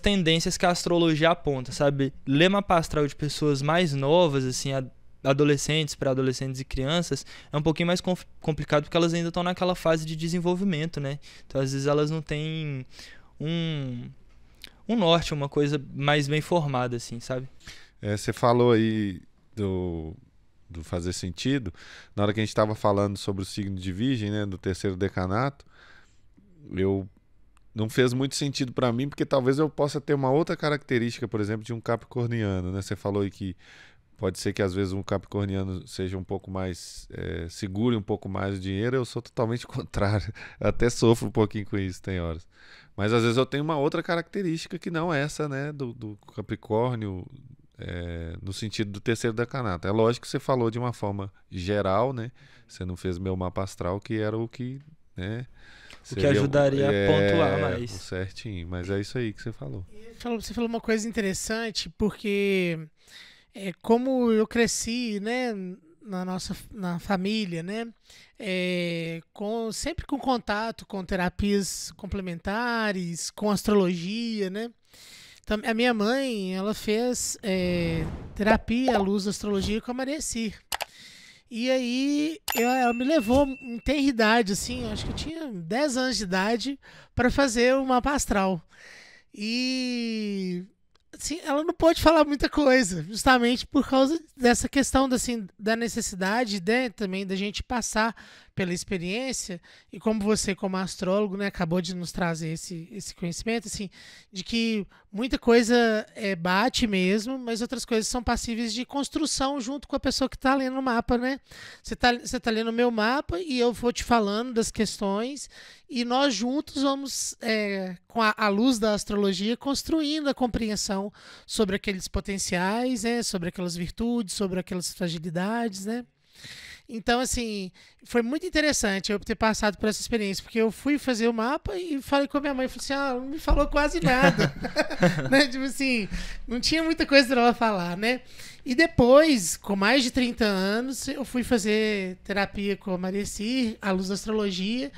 tendências que a astrologia aponta, sabe? Ler mapa astral de pessoas mais novas, assim, adolescentes, pré-adolescentes e crianças, é um pouquinho mais complicado porque elas ainda estão naquela fase de desenvolvimento, né? Então, às vezes, elas não têm um norte, uma coisa mais bem formada, assim, sabe? Você falou aí do fazer sentido. Na hora que a gente estava falando sobre o signo de Virgem, né, do terceiro decanato, não fez muito sentido para mim, porque talvez eu possa ter uma outra característica, por exemplo, de um capricorniano, né? Você falou aí que pode ser que às vezes um capricorniano seja um pouco mais segure um pouco mais o dinheiro. Eu sou totalmente contrário, até sofro um pouquinho com isso, tem horas. Mas às vezes eu tenho uma outra característica que não é essa, né, do Capricórnio, no sentido do terceiro decanato. É lógico que você falou de uma forma geral, né? Você não fez meu mapa astral, que era o que né? O que ajudaria a pontuar o mais. certinho, mas é isso aí que você falou. Você falou uma coisa interessante, porque como eu cresci, né, na família, né, sempre com contato com terapias complementares, com astrologia, né. Então, a minha mãe, ela fez terapia à luz da astrologia com a Maria Cir. E aí ela me levou em tenra idade, assim, acho que eu tinha 10 anos de idade, para fazer o mapa astral. E assim, ela não pôde falar muita coisa, justamente por causa dessa questão da necessidade, né, também da gente passar pela experiência, e como você, como astrólogo, né, acabou de nos trazer esse conhecimento, assim, de que muita coisa bate mesmo, mas outras coisas são passíveis de construção junto com a pessoa que está lendo o mapa, né? Você tá lendo o meu mapa e eu vou te falando das questões, e nós juntos vamos, com a luz da astrologia, construindo a compreensão sobre aqueles potenciais, né, sobre aquelas virtudes, sobre aquelas fragilidades, né? Então, assim, foi muito interessante eu ter passado por essa experiência, porque eu fui fazer o mapa e falei com a minha mãe, falei assim, ela não me falou quase nada, né? Tipo assim, não tinha muita coisa para ela falar, né? E depois, com mais de 30 anos, eu fui fazer terapia com a Maria Cir, à luz da astrologia,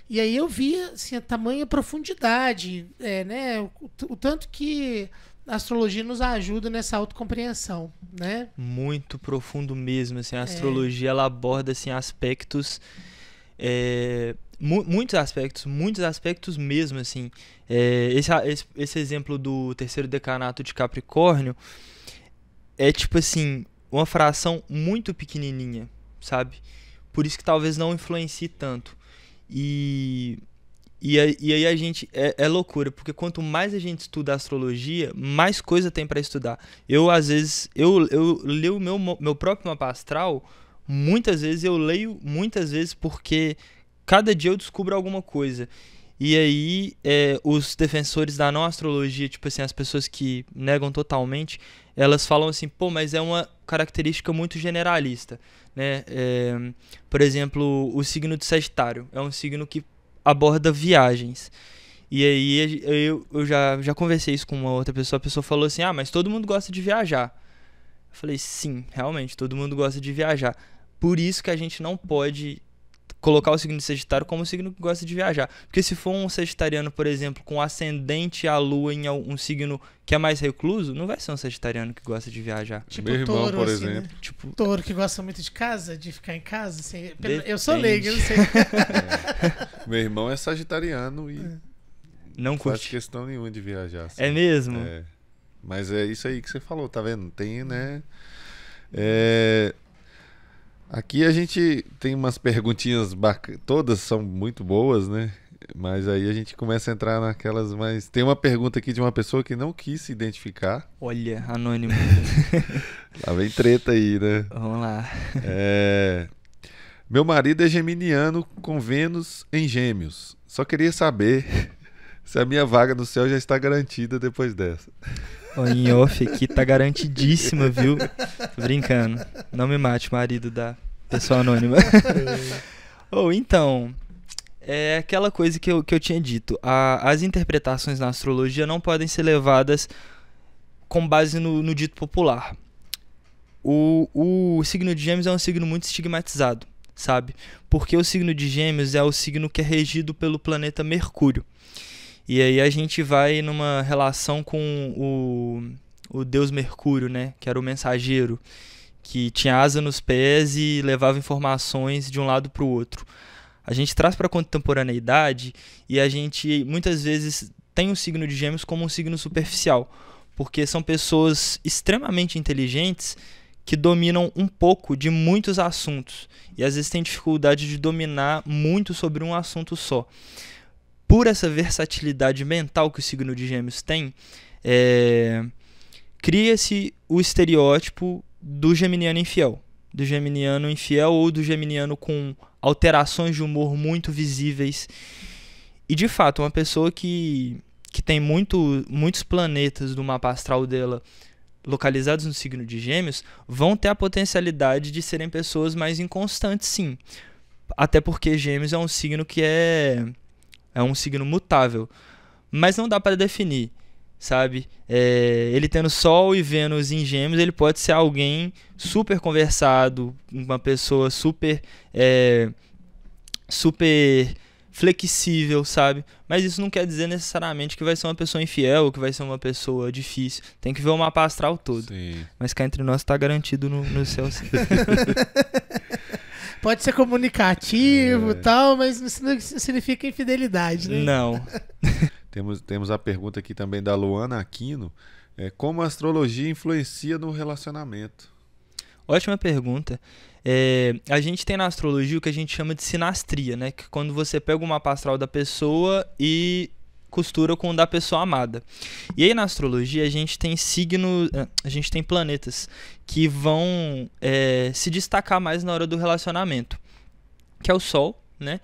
e aí eu vi, assim, a tamanha profundidade, né? O tanto que a astrologia nos ajuda nessa autocompreensão, né? Muito profundo mesmo, assim, a astrologia ela aborda assim aspectos, muitos aspectos mesmo, assim. Esse exemplo do terceiro decanato de Capricórnio é tipo assim, uma fração muito pequenininha, sabe? Por isso que talvez não influencie tanto. E aí a gente... É loucura, porque quanto mais a gente estuda astrologia, mais coisa tem para estudar. Às vezes, eu leio o meu próprio mapa astral, muitas vezes porque cada dia eu descubro alguma coisa. E aí, os defensores da não astrologia, tipo assim, as pessoas que negam totalmente, elas falam assim, pô, mas é uma característica muito generalista, né? Por exemplo, o signo de Sagitário é um signo que aborda viagens. E aí eu já conversei isso com uma outra pessoa, a pessoa falou assim, mas todo mundo gosta de viajar. Eu falei, sim, realmente, todo mundo gosta de viajar. Por isso que a gente não pode colocar o signo de Sagitário como um signo que gosta de viajar. Porque se for um sagitariano, por exemplo, com ascendente a lua em um signo que é mais recluso, não vai ser um sagitariano que gosta de viajar. Tipo meu irmão, touro, por assim, exemplo. Né? Tipo, touro que gosta muito de casa, de ficar em casa. Assim, eu sou leigo, eu não sei. Meu irmão é sagitariano e não faz curte questão nenhuma de viajar. Assim. É mesmo? Mas é isso aí que você falou, tá vendo? Tem, né? Aqui a gente tem umas perguntinhas todas são muito boas, né? Mas aí a gente começa a entrar naquelas mais... Tem uma pergunta aqui de uma pessoa que não quis se identificar. Olha, anônimo. Lá vem treta aí, né? Vamos lá. Meu marido é geminiano com Vênus em Gêmeos. Só queria saber se a minha vaga no céu já está garantida depois dessa. Em off aqui tá garantidíssima, viu? Tô brincando. Não me mate, marido da pessoa anônima. Então, é aquela coisa que eu tinha dito. As interpretações na astrologia não podem ser levadas com base no dito popular. O signo de Gêmeos é um signo muito estigmatizado, sabe? Porque o signo de Gêmeos é o signo que é regido pelo planeta Mercúrio. E aí a gente vai numa relação com o deus Mercúrio, né? Que era o mensageiro, que tinha asa nos pés e levava informações de um lado para o outro. A gente traz para a contemporaneidade e a gente muitas vezes tem o signo de Gêmeos como um signo superficial, porque são pessoas extremamente inteligentes que dominam um pouco de muitos assuntos e às vezes têm dificuldade de dominar muito sobre um assunto só. Por essa versatilidade mental que o signo de Gêmeos tem, cria-se o estereótipo do geminiano infiel. Do geminiano infiel ou do geminiano com alterações de humor muito visíveis. E, de fato, uma pessoa que tem muitos planetas do mapa astral dela localizados no signo de Gêmeos vão ter a potencialidade de serem pessoas mais inconstantes, sim. Até porque Gêmeos é um signo que é um signo mutável. Mas não dá para definir, sabe? Ele tendo Sol e Vênus em Gêmeos, ele pode ser alguém super conversado, uma pessoa super flexível, sabe? Mas isso não quer dizer necessariamente que vai ser uma pessoa infiel ou que vai ser uma pessoa difícil. Tem que ver o mapa astral todo. Sim. Mas cá entre nós tá garantido no céu, sim. Pode ser comunicativo e tal, mas não significa infidelidade, né? Não. Temos a pergunta aqui também da Luana Aquino. Como a astrologia influencia no relacionamento? Ótima pergunta. A gente tem na astrologia o que a gente chama de sinastria, né? Que é quando você pega o mapa astral da pessoa e costura com o da pessoa amada. E aí na astrologia a gente tem signos, a gente tem planetas que vão se destacar mais na hora do relacionamento, que é o Sol, né?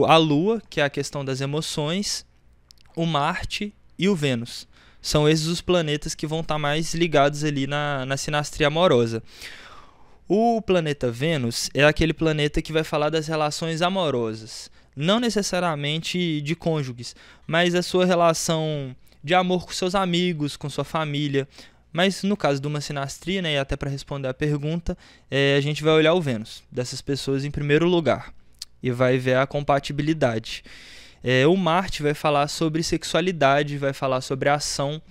A Lua, que é a questão das emoções, o Marte e o Vênus. São esses os planetas que vão estar mais ligados ali na sinastria amorosa. O planeta Vênus é aquele planeta que vai falar das relações amorosas. Não necessariamente de cônjuges, mas a sua relação de amor com seus amigos, com sua família. Mas no caso de uma sinastria, né, e até para responder a pergunta, a gente vai olhar o Vênus dessas pessoas em primeiro lugar e vai ver a compatibilidade. O Marte vai falar sobre sexualidade, vai falar sobre ação.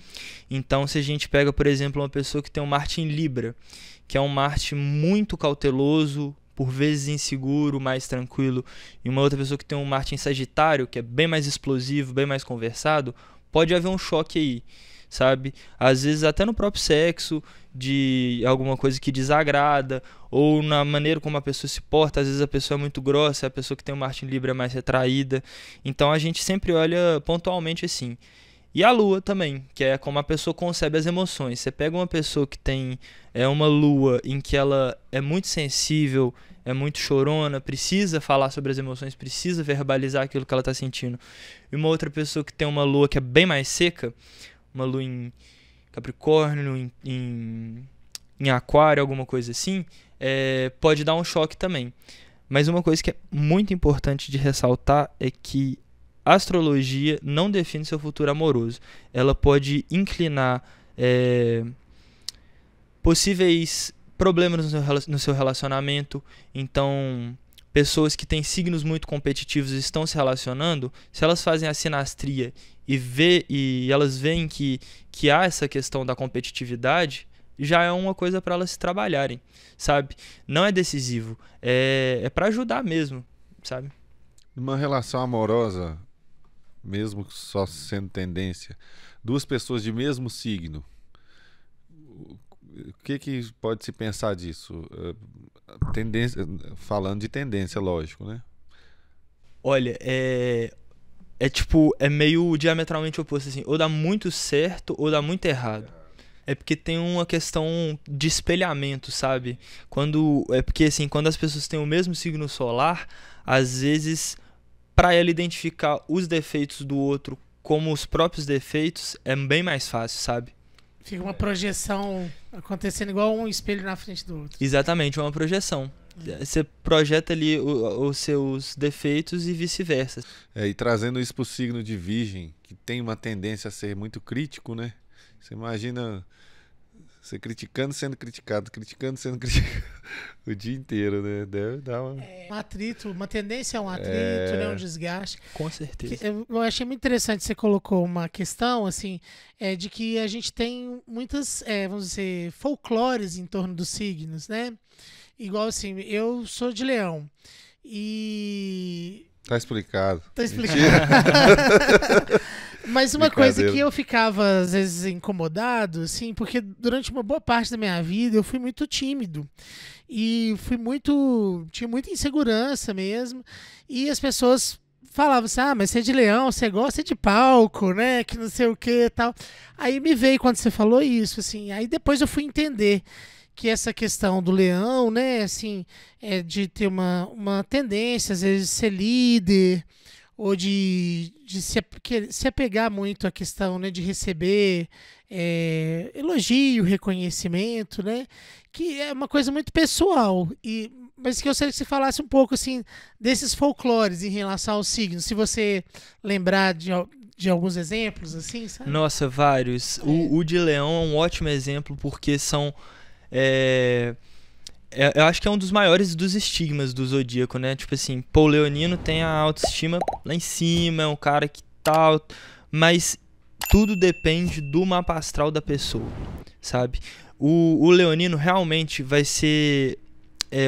Então, se a gente pega, por exemplo, uma pessoa que tem um Marte em Libra, que é um Marte muito cauteloso, por vezes inseguro, mais tranquilo, e uma outra pessoa que tem um Marte em Sagitário, que é bem mais explosivo, bem mais conversado, pode haver um choque aí, sabe? Às vezes até no próprio sexo, de alguma coisa que desagrada, ou na maneira como a pessoa se porta. Às vezes a pessoa é muito grossa, a pessoa que tem um Marte em Libra é mais retraída. Então a gente sempre olha pontualmente assim. E a Lua também, que é como a pessoa concebe as emoções. Você pega uma pessoa que tem uma Lua em que ela é muito sensível, é muito chorona, precisa falar sobre as emoções, precisa verbalizar aquilo que ela está sentindo. E uma outra pessoa que tem uma Lua que é bem mais seca, uma Lua em Capricórnio, em Aquário, alguma coisa assim, pode dar um choque também. Mas uma coisa que é muito importante de ressaltar é que a astrologia não define seu futuro amoroso. Ela pode inclinar possíveis problemas no seu relacionamento. Então, pessoas que têm signos muito competitivos e estão se relacionando, se elas fazem a sinastria e elas veem que há essa questão da competitividade, já é uma coisa para elas se trabalharem, sabe? Não é decisivo, é para ajudar mesmo, sabe? Numa relação amorosa, mesmo só sendo tendência, duas pessoas de mesmo signo, o que pode se pensar disso? Tendência, falando de tendência, lógico, né? Olha, é meio diametralmente oposto, assim, ou dá muito certo ou dá muito errado. É porque tem uma questão de espelhamento, sabe? Porque assim, quando as pessoas têm o mesmo signo solar, às vezes, para ela identificar os defeitos do outro como os próprios defeitos, é bem mais fácil, sabe? Fica uma projeção acontecendo igual um espelho na frente do outro. Exatamente, uma projeção. Você projeta ali os seus defeitos e vice-versa. E trazendo isso para o signo de Virgem, que tem uma tendência a ser muito crítico, né? Você imagina você criticando, sendo criticado o dia inteiro, né? Deve dar um atrito, uma tendência a um atrito, né? Um desgaste. Com certeza. Eu achei muito interessante, você colocou uma questão, assim, de que a gente tem muitas, vamos dizer, folclores em torno dos signos, né? Igual assim, eu sou de Leão e... Tá explicado. Tá explicado. Mas uma coisa que eu ficava, às vezes, incomodado, assim, porque durante uma boa parte da minha vida eu fui muito tímido. E tinha muita insegurança mesmo. E as pessoas falavam assim, mas você é de Leão, você gosta de palco, né? Que não sei o que e tal. Aí me veio quando você falou isso, assim. Aí depois eu fui entender que essa questão do leão, né, assim, de ter uma tendência, às vezes, de ser líder, ou de se apegar muito à questão, né, de receber elogio, reconhecimento, né, que é uma coisa muito pessoal. mas que eu gostaria que você falasse um pouco assim desses folclores em relação aos signos, se você lembrar de alguns exemplos, assim, sabe? Nossa, vários. O de Leão é um ótimo exemplo porque são... eu acho que é um dos maiores dos estigmas do zodíaco, né? Tipo assim, o leonino tem a autoestima lá em cima, é um cara que tal, mas tudo depende do mapa astral da pessoa, sabe? O leonino realmente vai ser...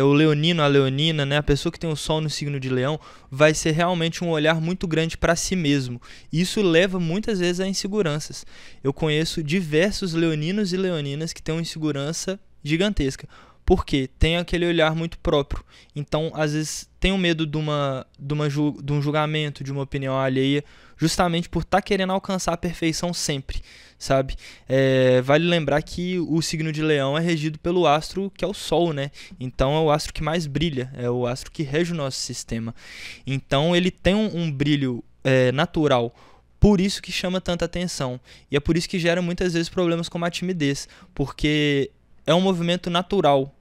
o leonino, a leonina, né? A pessoa que tem o sol no signo de Leão vai ser realmente um olhar muito grande para si mesmo. Isso leva muitas vezes a inseguranças. Eu conheço diversos leoninos e leoninas que têm uma insegurança gigantesca. Porque tem aquele olhar muito próprio. Então, às vezes, tem um medo de um julgamento, de uma opinião alheia, justamente por estar querendo alcançar a perfeição sempre, sabe? Vale lembrar que o signo de Leão é regido pelo astro que é o Sol, né? Então, é o astro que mais brilha, é o astro que rege o nosso sistema. Então, ele tem um brilho natural. Por isso que chama tanta atenção. E é por isso que gera muitas vezes problemas como a timidez. Porque é um movimento natural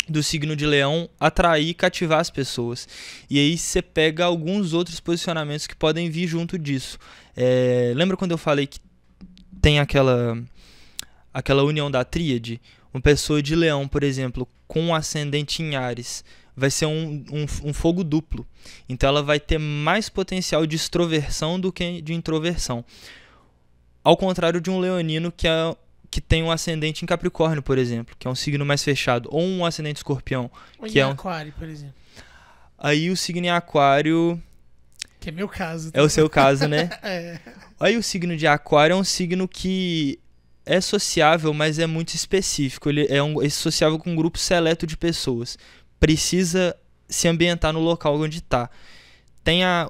do signo de Leão atrair e cativar as pessoas. E aí você pega alguns outros posicionamentos que podem vir junto disso. Lembra quando eu falei que tem aquela união da tríade? Uma pessoa de Leão, por exemplo, com um ascendente em Áries, vai ser um fogo duplo. Então ela vai ter mais potencial de extroversão do que de introversão. Ao contrário de um leonino que tem um ascendente em Capricórnio, por exemplo, que é um signo mais fechado, ou um ascendente Escorpião, Ou que em é Aquário, por exemplo. Aí o signo em Aquário Que é meu caso. é o seu caso, né? É. Aí o signo de Aquário é um signo que é sociável, mas é muito específico. Ele é sociável com um grupo seleto de pessoas. Precisa se ambientar no local onde está. Tem a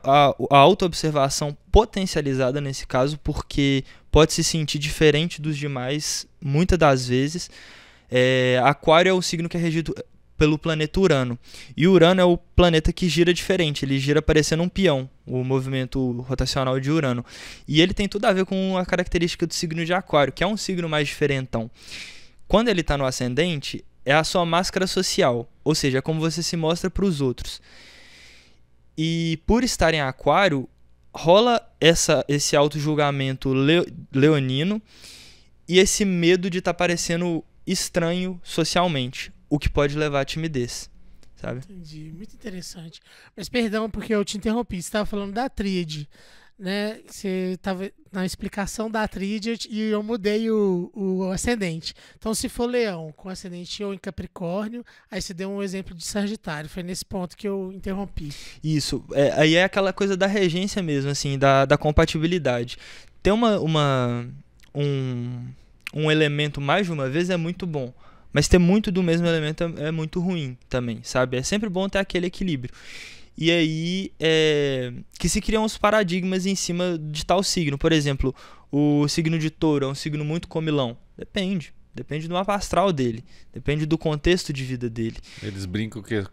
autoobservação potencializada nesse caso, porque pode se sentir diferente dos demais, muitas das vezes. Aquário é o signo que é regido pelo planeta Urano. E Urano é o planeta que gira diferente, ele gira parecendo um peão, o movimento rotacional de Urano. E ele tem tudo a ver com a característica do signo de Aquário, que é um signo mais diferentão. Quando ele está no ascendente, é a sua máscara social, ou seja, é como você se mostra para os outros. E por estar em Aquário, rola esse auto-julgamento leonino e esse medo de estar parecendo estranho socialmente, o que pode levar à timidez, sabe? Entendi, muito interessante. Mas perdão porque eu te interrompi, você estava falando da tríade, né? Você estava na explicação da tríade e eu mudei o ascendente. Então, se for Leão com ascendente ou em Capricórnio, aí você deu um exemplo de Sagitário. Foi nesse ponto que eu interrompi. Isso, aí é aquela coisa da regência mesmo, assim, da compatibilidade. Ter um elemento mais de uma vez é muito bom, mas ter muito do mesmo elemento é muito ruim também, sabe? É sempre bom ter aquele equilíbrio. E aí que se criam os paradigmas em cima de tal signo. Por exemplo, o signo de Touro é um signo muito comilão. Depende do mapa astral dele, depende do contexto de vida dele. Eles brincam que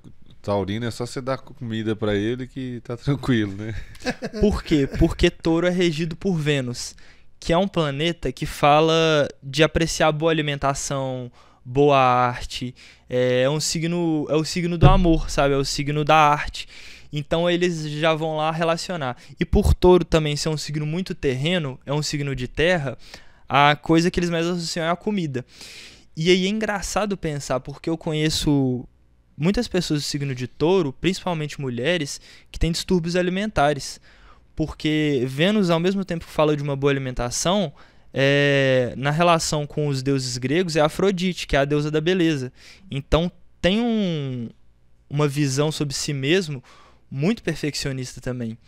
taurino é só você dar comida pra ele que tá tranquilo, né? Por quê? Porque Touro é regido por Vênus, que é um planeta que fala de apreciar boa alimentação, boa arte, é o signo do amor, sabe? É o signo da arte. Então eles já vão lá relacionar. E por Touro também ser um signo muito terreno, é um signo de terra, a coisa que eles mais associam é a comida. E aí é engraçado pensar, porque eu conheço muitas pessoas do signo de Touro, principalmente mulheres, que têm distúrbios alimentares. Porque Vênus, ao mesmo tempo que fala de uma boa alimentação, na relação com os deuses gregos, é Afrodite, que é a deusa da beleza. Então tem uma visão sobre si mesmo muito perfeccionista também.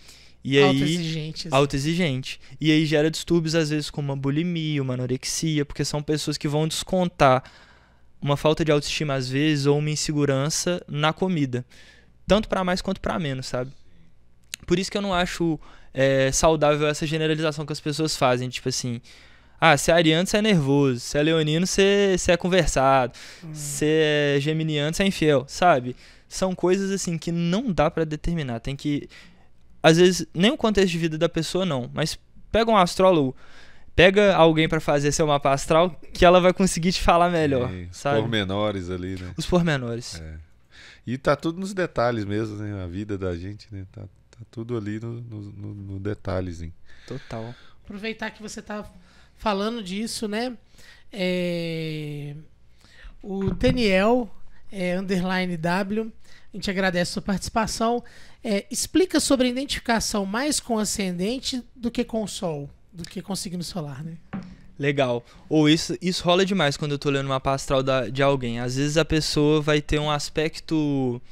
E aí, autoexigente. E aí gera distúrbios, às vezes, como uma bulimia, uma anorexia, porque são pessoas que vão descontar uma falta de autoestima, às vezes, ou uma insegurança na comida. Tanto para mais quanto para menos, sabe? Por isso que eu não acho saudável essa generalização que as pessoas fazem. Tipo assim, se é ariano, você é nervoso. Se é leonino, você é conversado. Se é geminiano, você é infiel, sabe? São coisas assim que não dá pra determinar. Tem que... Às vezes, nem o contexto de vida da pessoa não. Mas pega um astrólogo, Pega alguém pra fazer seu mapa astral que ela vai conseguir te falar melhor, Os sabe? pormenores ali, né? Os pormenores. E tá tudo nos detalhes mesmo, né? A vida da gente, né? Tá tudo ali no detalhezinho. Total. Aproveitar que você tá falando disso, né? O Daniel, underline W, a gente agradece a sua participação. Explica sobre a identificação mais com o ascendente do que com o Sol, do que com o signo solar, né? Legal. Ou isso rola demais quando eu tô lendo uma mapa astral de alguém. Às vezes a pessoa vai ter um aspecto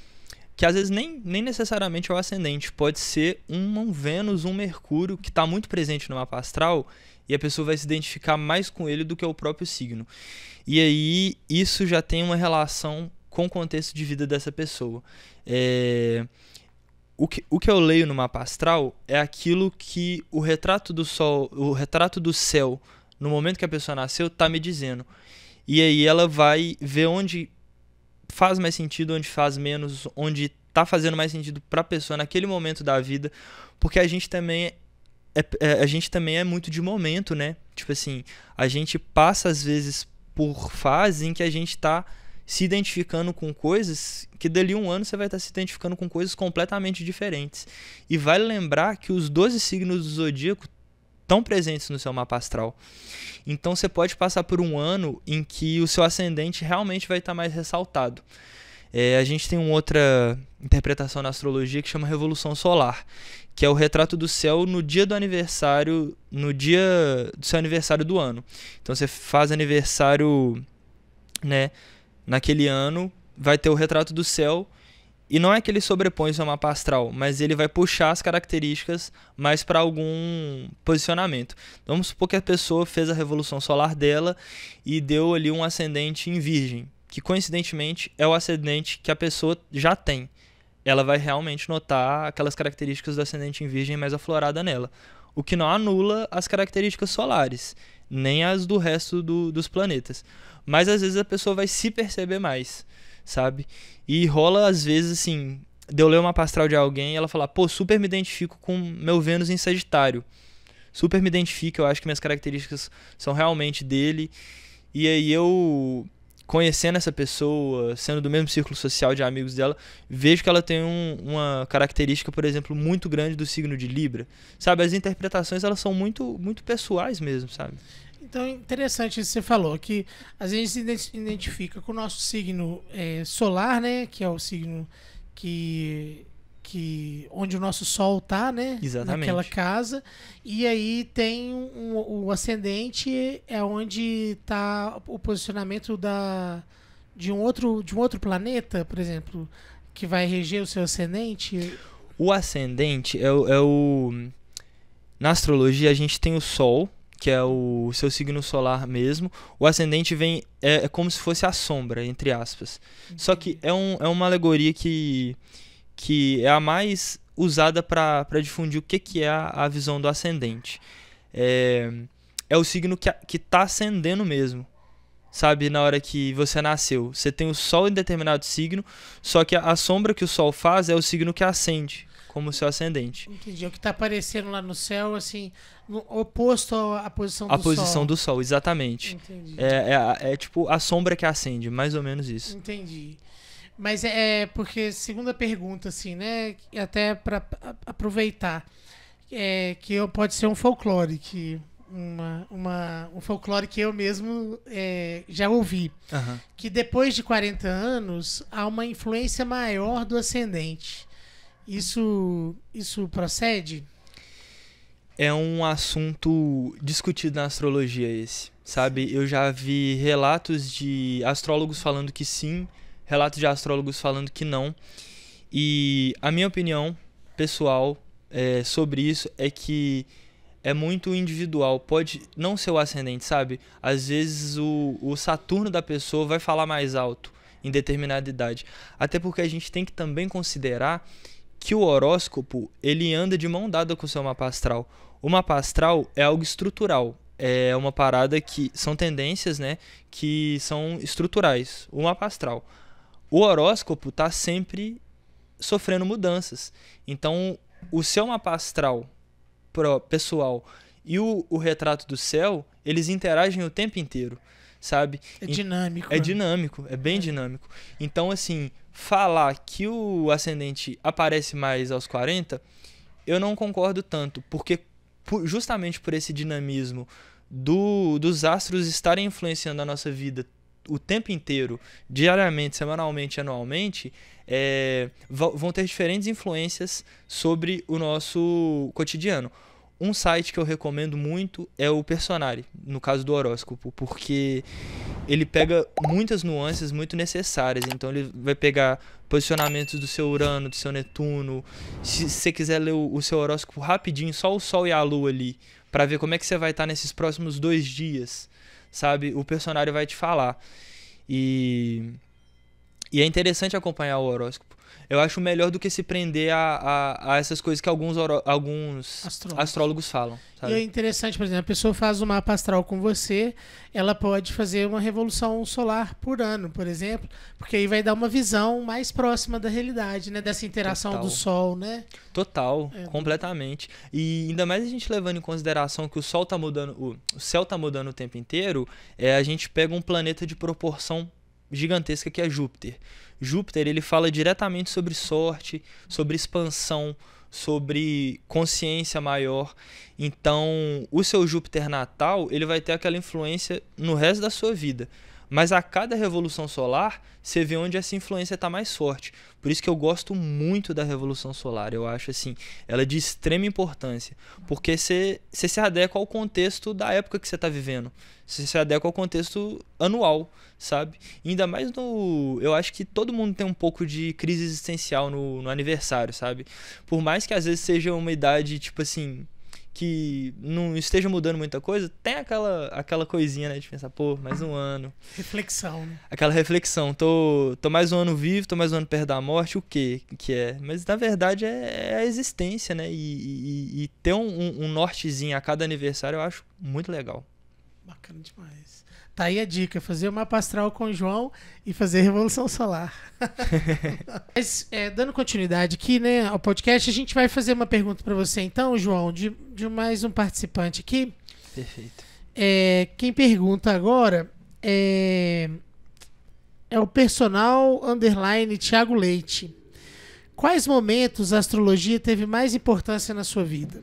que às vezes nem necessariamente é o ascendente. Pode ser um Vênus, um Mercúrio, que está muito presente no mapa astral, e a pessoa vai se identificar mais com ele do que o próprio signo. E aí isso já tem uma relação com o contexto de vida dessa pessoa. O que eu leio no mapa astral é aquilo que o retrato do sol, o retrato do céu, no momento que a pessoa nasceu, está me dizendo. E aí ela vai ver onde faz mais sentido, onde faz menos, onde tá fazendo mais sentido para a pessoa naquele momento da vida, porque a gente também é muito de momento, né? Tipo assim, a gente passa às vezes por fases em que a gente tá se identificando com coisas que dali um ano você vai estar se identificando com coisas completamente diferentes. E vale lembrar que os 12 signos do zodíaco estão presentes no seu mapa astral. Então você pode passar por um ano em que o seu ascendente realmente vai estar mais ressaltado. A gente tem uma outra interpretação na astrologia que chama Revolução Solar, que é o retrato do céu no dia do aniversário, no dia do seu aniversário do ano. Então você faz aniversário, né, naquele ano, vai ter o retrato do céu, e não é que ele sobrepõe o seu mapa astral, mas ele vai puxar as características mais para algum posicionamento. Então, vamos supor que a pessoa fez a revolução solar dela e deu ali um ascendente em Virgem, que coincidentemente é o ascendente que a pessoa já tem. Ela vai realmente notar aquelas características do ascendente em Virgem mais aflorada nela, o que não anula as características solares, nem as do resto dos planetas. Mas às vezes a pessoa vai se perceber mais, sabe? E rola às vezes assim, de eu ler uma mapa astral de alguém e ela falar, pô, super me identifico com meu Vênus em Sagitário. Super me identifico, eu acho que minhas características são realmente dele. E aí eu, conhecendo essa pessoa, sendo do mesmo círculo social de amigos dela, vejo que ela tem uma característica, por exemplo, muito grande do signo de Libra. Sabe, as interpretações elas são muito, muito pessoais mesmo, sabe? Então, interessante isso que você falou, que às vezes a gente se identifica com o nosso signo solar, né? Que é o signo onde o nosso sol tá, né? Exatamente. Naquela casa. E aí tem o ascendente, é onde tá o posicionamento de um outro planeta, por exemplo, que vai reger o seu ascendente. O ascendente na astrologia a gente tem o Sol, que é o seu signo solar mesmo. O ascendente é como se fosse a sombra, entre aspas. Só que é uma alegoria que é a mais usada para difundir o que é a visão do ascendente. É o signo que está ascendendo mesmo. Sabe, na hora que você nasceu, você tem o Sol em determinado signo, só que a sombra que o Sol faz é o signo que ascende, como o seu ascendente. Entendi. O que está aparecendo lá no céu, assim, oposto à posição do Sol. A posição do Sol, exatamente. Entendi. É tipo a sombra que acende, mais ou menos isso. Entendi. Mas porque, segunda pergunta, assim, né? Até para aproveitar, que pode ser um folclore, um folclore que eu mesmo já ouvi. Uhum. Que depois de 40 anos há uma influência maior do ascendente. Isso procede? É um assunto discutido na astrologia esse, sabe? Eu já vi relatos de astrólogos falando que sim, relatos de astrólogos falando que não. E a minha opinião pessoal sobre isso é que é muito individual. Pode não ser o ascendente, sabe? Às vezes o Saturno da pessoa vai falar mais alto em determinada idade. Até porque a gente tem que também considerar que o horóscopo, ele anda de mão dada com o seu mapa astral. O mapa astral é algo estrutural. É uma parada que são tendências, né, que são estruturais. O mapa astral. O horóscopo está sempre sofrendo mudanças. Então, o seu mapa astral pessoal e o retrato do céu, eles interagem o tempo inteiro, sabe? É dinâmico. É dinâmico, é bem dinâmico. Então, assim, falar que o ascendente aparece mais aos 40, eu não concordo tanto, porque justamente por esse dinamismo dos astros estarem influenciando a nossa vida o tempo inteiro, diariamente, semanalmente, anualmente, vão ter diferentes influências sobre o nosso cotidiano. Um site que eu recomendo muito é o Personare, no caso do horóscopo, porque ele pega muitas nuances muito necessárias. Então ele vai pegar posicionamentos do seu Urano, do seu Netuno. Se você quiser ler o seu horóscopo rapidinho, só o Sol e a Lua ali, para ver como é que você vai estar nesses próximos 2 dias, sabe? O Personare vai te falar. E é interessante acompanhar o horóscopo. Eu acho melhor do que se prender a essas coisas que alguns astrólogos falam, sabe? E é interessante, por exemplo, a pessoa faz um mapa astral com você, ela pode fazer uma revolução solar por ano, por exemplo, porque aí vai dar uma visão mais próxima da realidade, né? Dessa interação Total. do Sol, né? Total, completamente. E ainda mais a gente levando em consideração que o Sol tá mudando, o céu tá mudando o tempo inteiro, a gente pega um planeta de proporção gigantesca que é Júpiter. Júpiter, ele fala diretamente sobre sorte, sobre expansão, sobre consciência maior. Então, o seu Júpiter natal, ele vai ter aquela influência no resto da sua vida. Mas a cada revolução solar, você vê onde essa influência está mais forte. Por isso que eu gosto muito da revolução solar. Eu acho assim, ela é de extrema importância. Porque você se adequa ao contexto da época que você está vivendo. Você se adequa ao contexto anual, sabe? E ainda mais eu acho que todo mundo tem um pouco de crise existencial no aniversário, sabe? Por mais que às vezes seja uma idade, tipo assim, que não esteja mudando muita coisa, tem aquela coisinha, né, de pensar, pô, mais um ano. Reflexão, né? Aquela reflexão, tô mais um ano vivo, tô mais um ano perto da morte, o quê que é? Mas na verdade é a existência, né? E ter um nortezinho a cada aniversário eu acho muito legal. Bacana demais. Tá aí a dica, fazer o mapa astral com o João e fazer Revolução Solar. Mas, dando continuidade aqui, né, ao podcast, a gente vai fazer uma pergunta para você então, João, de mais um participante aqui. Perfeito. Quem pergunta agora é o personal _ Thiago Leite. Quais momentos a astrologia teve mais importância na sua vida?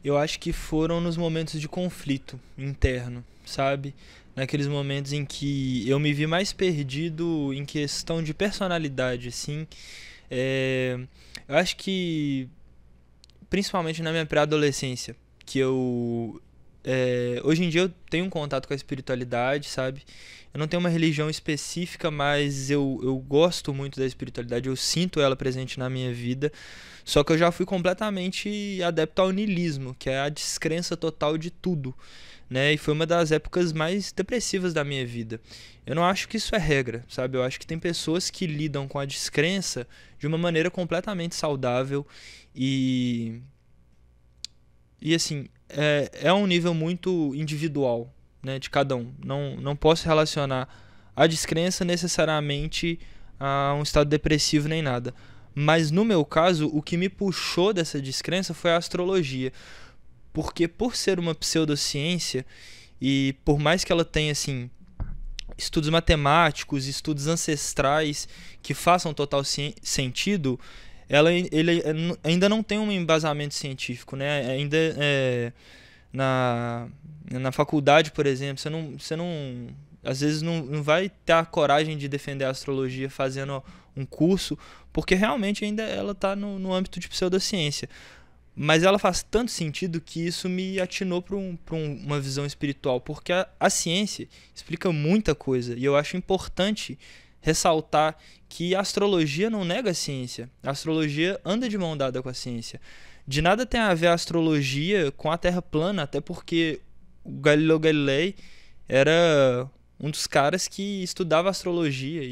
Eu acho que foram nos momentos de conflito interno, sabe? Naqueles momentos em que eu me vi mais perdido em questão de personalidade, assim. Eu acho que, principalmente na minha pré-adolescência, que hoje em dia eu tenho um contato com a espiritualidade, sabe? Eu não tenho uma religião específica, mas eu gosto muito da espiritualidade, eu sinto ela presente na minha vida. Só que eu já fui completamente adepto ao niilismo, que é a descrença total de tudo, né? E foi uma das épocas mais depressivas da minha vida. Eu não acho que isso é regra, sabe? Eu acho que tem pessoas que lidam com a descrença de uma maneira completamente saudável e assim, é um nível muito individual, né, de cada um. Não posso relacionar a descrença necessariamente a um estado depressivo nem nada. Mas no meu caso, o que me puxou dessa descrença foi a astrologia. Porque por ser uma pseudociência, e por mais que ela tenha assim, estudos matemáticos, estudos ancestrais que façam total sentido, ele ainda não tem um embasamento científico, né? Ainda na faculdade, por exemplo, você não às vezes não vai ter a coragem de defender a astrologia fazendo um curso, porque realmente ainda ela está no âmbito de pseudociência. Mas ela faz tanto sentido que isso me atinou para uma visão espiritual, porque a ciência explica muita coisa, e eu acho importante ressaltar que a astrologia não nega a ciência. A astrologia anda de mão dada com a ciência. De nada tem a ver a astrologia com a Terra plana, até porque o Galileu Galilei era um dos caras que estudava astrologia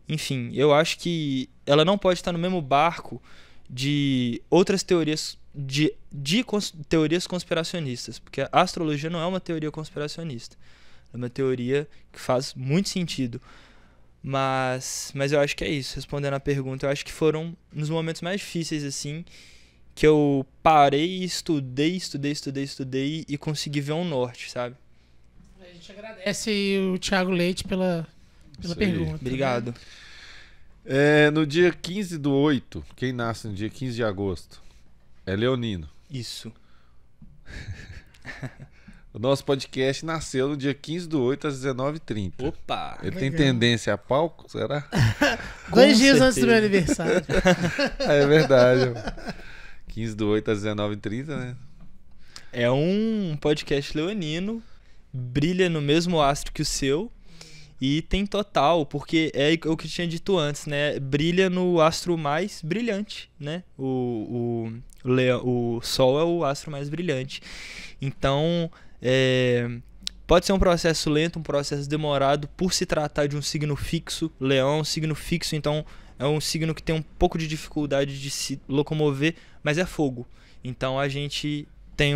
enfim, eu acho que ela não pode estar no mesmo barco de outras teorias, de teorias conspiracionistas, porque a astrologia não é uma teoria conspiracionista, é uma teoria que faz muito sentido. Mas eu acho que é isso, respondendo a pergunta, eu acho que foram nos momentos mais difíceis assim que eu parei, estudei e consegui ver um norte, sabe? A gente agradece o Thiago Leite pela pergunta. Obrigado. Né? No dia 15/8, quem nasce no dia 15 de agosto? É leonino. Isso. O nosso podcast nasceu no dia 15/8 às 19h30. Opa! Ele tem Legal. tendência a palco, será? 2 dias certeza. antes do meu aniversário. É verdade. 15/8 às 19h30, né? É um podcast leonino, brilha no mesmo astro que o seu e tem total, porque é o que eu tinha dito antes, né? Brilha no astro mais brilhante, né? O Sol é o astro mais brilhante. Então, pode ser um processo lento, um processo demorado, por se tratar de um signo fixo. Leão é um signo fixo, então é um signo que tem um pouco de dificuldade de se locomover, mas é fogo. Então a gente tem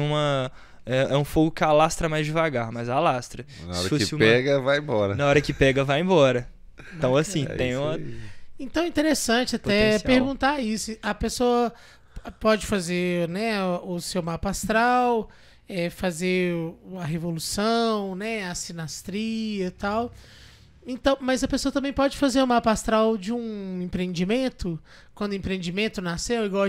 é um fogo que alastra mais devagar, mas alastra. Na hora que pega, vai embora. Na hora que pega, vai embora. Então, assim, É tem isso uma. aí. Então é interessante até Potencial. perguntar isso. A pessoa pode fazer, né, o seu mapa astral, fazer a revolução, né, a sinastria e tal. Então, mas a pessoa também pode fazer o mapa astral de um empreendimento, quando o empreendimento nasceu, igual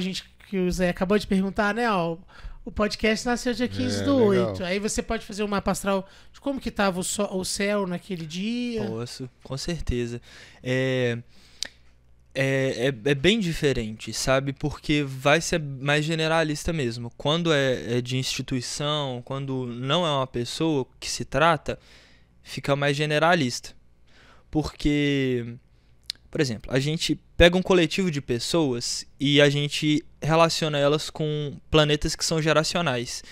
que o Zé acabou de perguntar, né? Ó, o podcast nasceu dia 15/8. legal. Aí você pode fazer o mapa astral de como que estava o céu naquele dia. Posso, com certeza. É bem diferente, sabe? Porque vai ser mais generalista mesmo. Quando é de instituição, quando não é uma pessoa que se trata, fica mais generalista. Porque, por exemplo, a gente pega um coletivo de pessoas e a gente relaciona elas com planetas que são geracionais.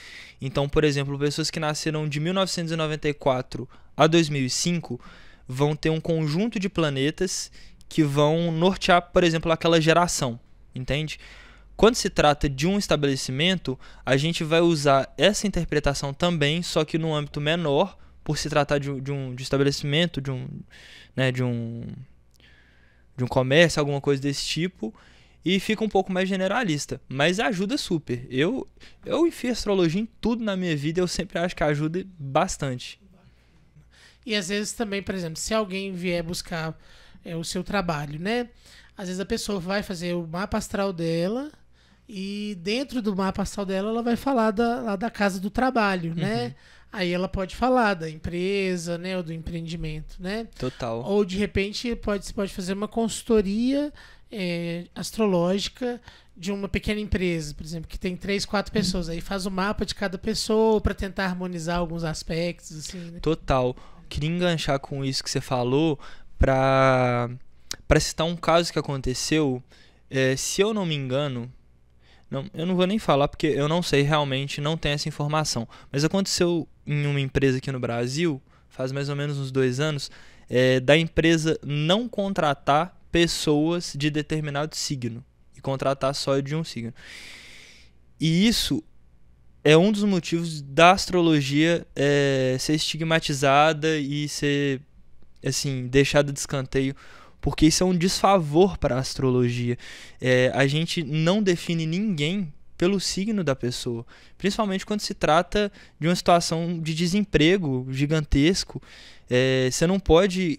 Então, por exemplo, pessoas que nasceram de 1994 a 2005 vão ter um conjunto de planetas que vão nortear, por exemplo, aquela geração, entende? Quando se trata de um estabelecimento, a gente vai usar essa interpretação também, só que num âmbito menor, por se tratar de um estabelecimento, de um comércio, alguma coisa desse tipo, e fica um pouco mais generalista, mas ajuda super. Eu enfio astrologia em tudo na minha vida, eu sempre acho que ajuda bastante. E às vezes também, por exemplo, se alguém vier buscar o seu trabalho, né? Às vezes a pessoa vai fazer o mapa astral dela e dentro do mapa astral dela ela vai falar lá da casa do trabalho, né? Aí ela pode falar da empresa, né? Ou do empreendimento, né? Total. Ou de repente você pode fazer uma consultoria astrológica de uma pequena empresa, por exemplo, que tem 3, 4 pessoas. Aí faz o mapa de cada pessoa para tentar harmonizar alguns aspectos, assim, né? Total. Queria enganchar com isso que você falou para citar um caso que aconteceu. Se eu não me engano, eu não vou nem falar porque eu não sei realmente, não tenho essa informação. Mas aconteceu em uma empresa aqui no Brasil, faz mais ou menos uns 2 anos, da empresa não contratar pessoas de determinado signo e contratar só de um signo. E isso é um dos motivos da astrologia ser estigmatizada e ser, assim, deixada de escanteio, porque isso é um desfavor para a astrologia. A gente não define ninguém pelo signo da pessoa, principalmente quando se trata de uma situação de desemprego gigantesco. Você não pode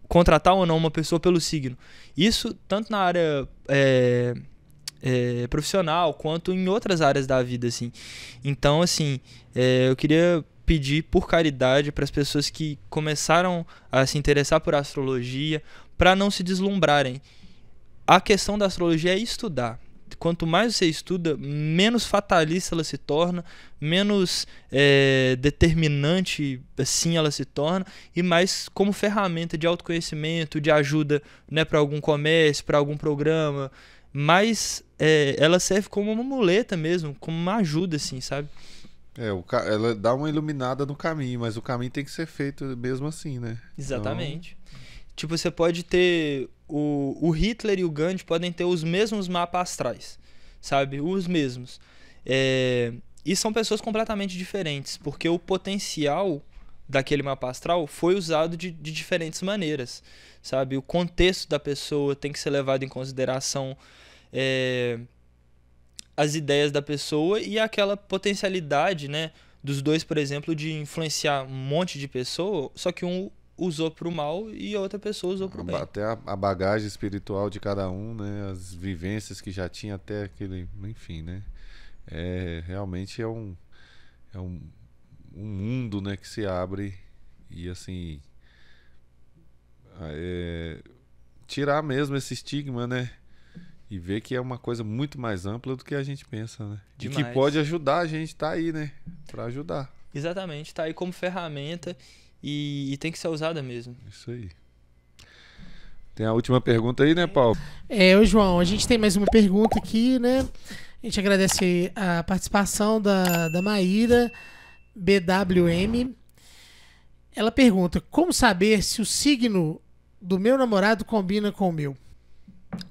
contratar ou não uma pessoa pelo signo. Isso tanto na área profissional quanto em outras áreas da vida, assim. Então, assim, eu queria pedir por caridade para as pessoas que começaram a se interessar por astrologia, para não se deslumbrarem. A questão da astrologia é estudar. Quanto mais você estuda, menos fatalista ela se torna, menos determinante assim ela se torna, e mais como ferramenta de autoconhecimento, de ajuda, né, para algum comércio, para algum programa. Mas ela serve como uma muleta mesmo, como uma ajuda, assim, sabe? Ela dá uma iluminada no caminho, mas o caminho tem que ser feito mesmo assim, né? Exatamente. Tipo, você pode ter o Hitler e o Gandhi podem ter os mesmos mapas astrais, sabe? Os mesmos. E são pessoas completamente diferentes, porque o potencial daquele mapa astral foi usado de diferentes maneiras, sabe? O contexto da pessoa tem que ser levado em consideração. as ideias da pessoa e aquela potencialidade, né, dos dois, por exemplo, de influenciar um monte de pessoa, só que um usou pro mal e a outra pessoa usou pro bem. Até a bagagem espiritual de cada um, né? As vivências que já tinha até aquele... Enfim, né? Realmente é um mundo, né, que se abre e, assim... tirar mesmo esse estigma, né? E ver que é uma coisa muito mais ampla do que a gente pensa, né? Demais. E que pode ajudar a gente, tá aí, né? Pra ajudar. Exatamente, tá aí como ferramenta e tem que ser usada mesmo. Isso aí. Tem a última pergunta aí, né, Paulo? Ô João, a gente tem mais uma pergunta aqui, né? A gente agradece a participação da Maíra BWM. Ela pergunta: como saber se o signo do meu namorado combina com o meu?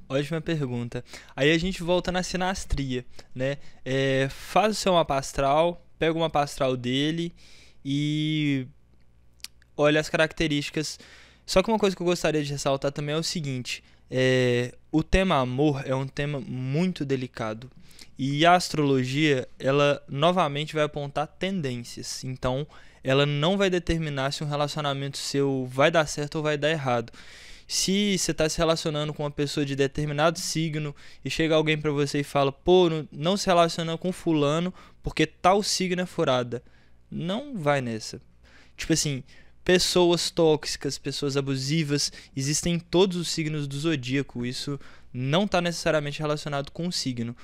Ótima pergunta. Aí a gente volta na sinastria, né? Faz o seu mapa astral, pega o mapa astral dele e olha as características. Só que uma coisa que eu gostaria de ressaltar também é o seguinte: o tema amor é um tema muito delicado. E a astrologia, ela novamente vai apontar tendências. Então, ela não vai determinar se um relacionamento seu vai dar certo ou vai dar errado. Se você está se relacionando com uma pessoa de determinado signo e chega alguém para você e fala: pô, não se relaciona com fulano porque tal signo é furada. Não vai nessa. Tipo assim, pessoas tóxicas, pessoas abusivas, existem em todos os signos do zodíaco. Isso não está necessariamente relacionado com o signo.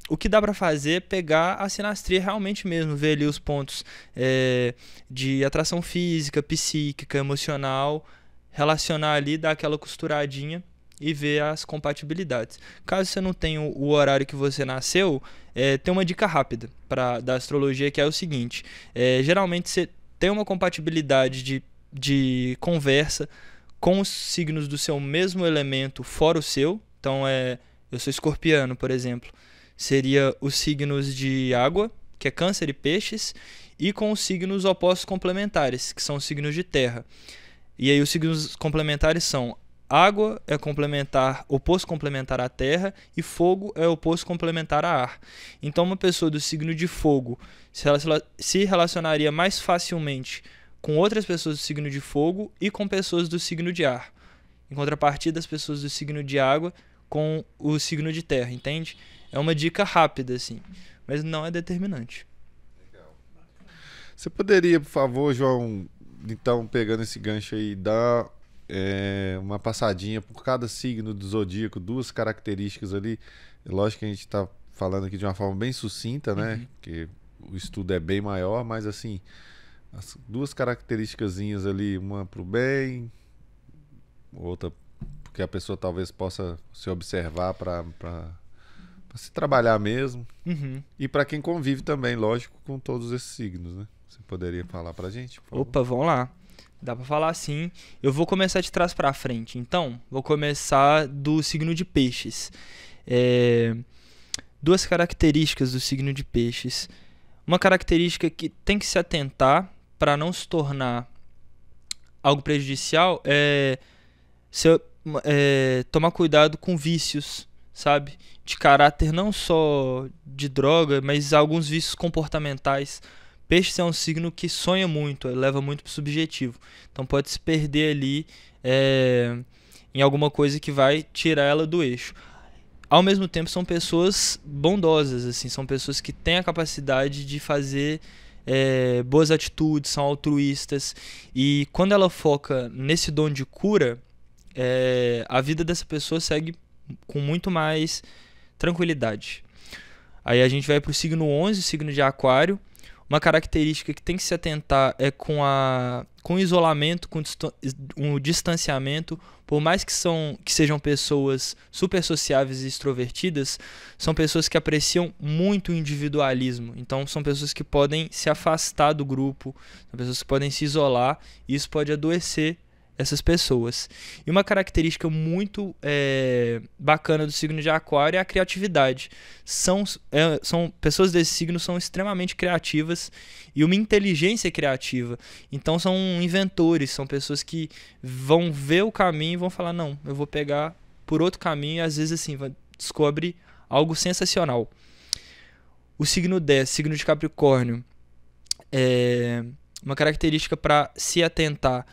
O que dá para fazer é pegar a sinastria realmente mesmo, ver ali os pontos de atração física, psíquica, emocional, relacionar ali, dar aquela costuradinha e ver as compatibilidades. Caso você não tenha o horário que você nasceu, tem uma dica rápida da astrologia, que é o seguinte: geralmente você tem uma compatibilidade de conversa com os signos do seu mesmo elemento fora o seu. Então, eu sou escorpiano, por exemplo. Seria os signos de água, que é câncer e peixes, e com os signos opostos complementares, que são os signos de terra. E aí os signos complementares são: água é oposto complementar à terra, e fogo é oposto complementar a ar. Então uma pessoa do signo de fogo se relacionaria mais facilmente com outras pessoas do signo de fogo e com pessoas do signo de ar. Em contrapartida, as pessoas do signo de água com o signo de terra, entende? É uma dica rápida, assim, mas não é determinante. Legal. Você poderia, por favor, João, então, pegando esse gancho aí, dar uma passadinha por cada signo do zodíaco, duas características ali. Lógico que a gente está falando aqui de uma forma bem sucinta, né? Uhum. Porque o estudo é bem maior, mas assim, as duas características ali, uma para o bem, outra porque a pessoa talvez possa se observar para se trabalhar mesmo. Uhum. E para quem convive também, lógico, com todos esses signos, né? Você poderia falar pra gente, por favor? Opa, vamos lá. Dá pra falar sim. Eu vou começar de trás pra frente. Então, vou começar do signo de peixes. Duas características do signo de peixes. Uma característica que tem que se atentar para não se tornar algo prejudicial é tomar cuidado com vícios, sabe? De caráter, não só de droga, mas alguns vícios comportamentais. Peixes é um signo que sonha muito, leva muito pro subjetivo. Então pode se perder ali em alguma coisa que vai tirar ela do eixo. Ao mesmo tempo, são pessoas bondosas, assim, são pessoas que têm a capacidade de fazer boas atitudes, são altruístas. E quando ela foca nesse dom de cura, a vida dessa pessoa segue com muito mais tranquilidade. Aí a gente vai pro signo 11, o signo de Aquário. Uma característica que tem que se atentar é com o isolamento, com o distanciamento. Por mais que sejam pessoas super sociáveis e extrovertidas, são pessoas que apreciam muito o individualismo. Então são pessoas que podem se afastar do grupo, são pessoas que podem se isolar, e isso pode adoecer essas pessoas. E uma característica muito bacana do signo de Aquário é a criatividade. São pessoas desse signo são extremamente criativas e uma inteligência criativa. Então são inventores, são pessoas que vão ver o caminho e vão falar: não, eu vou pegar por outro caminho e às vezes assim, descobre algo sensacional. O signo 10, signo de Capricórnio, uma característica para se atentar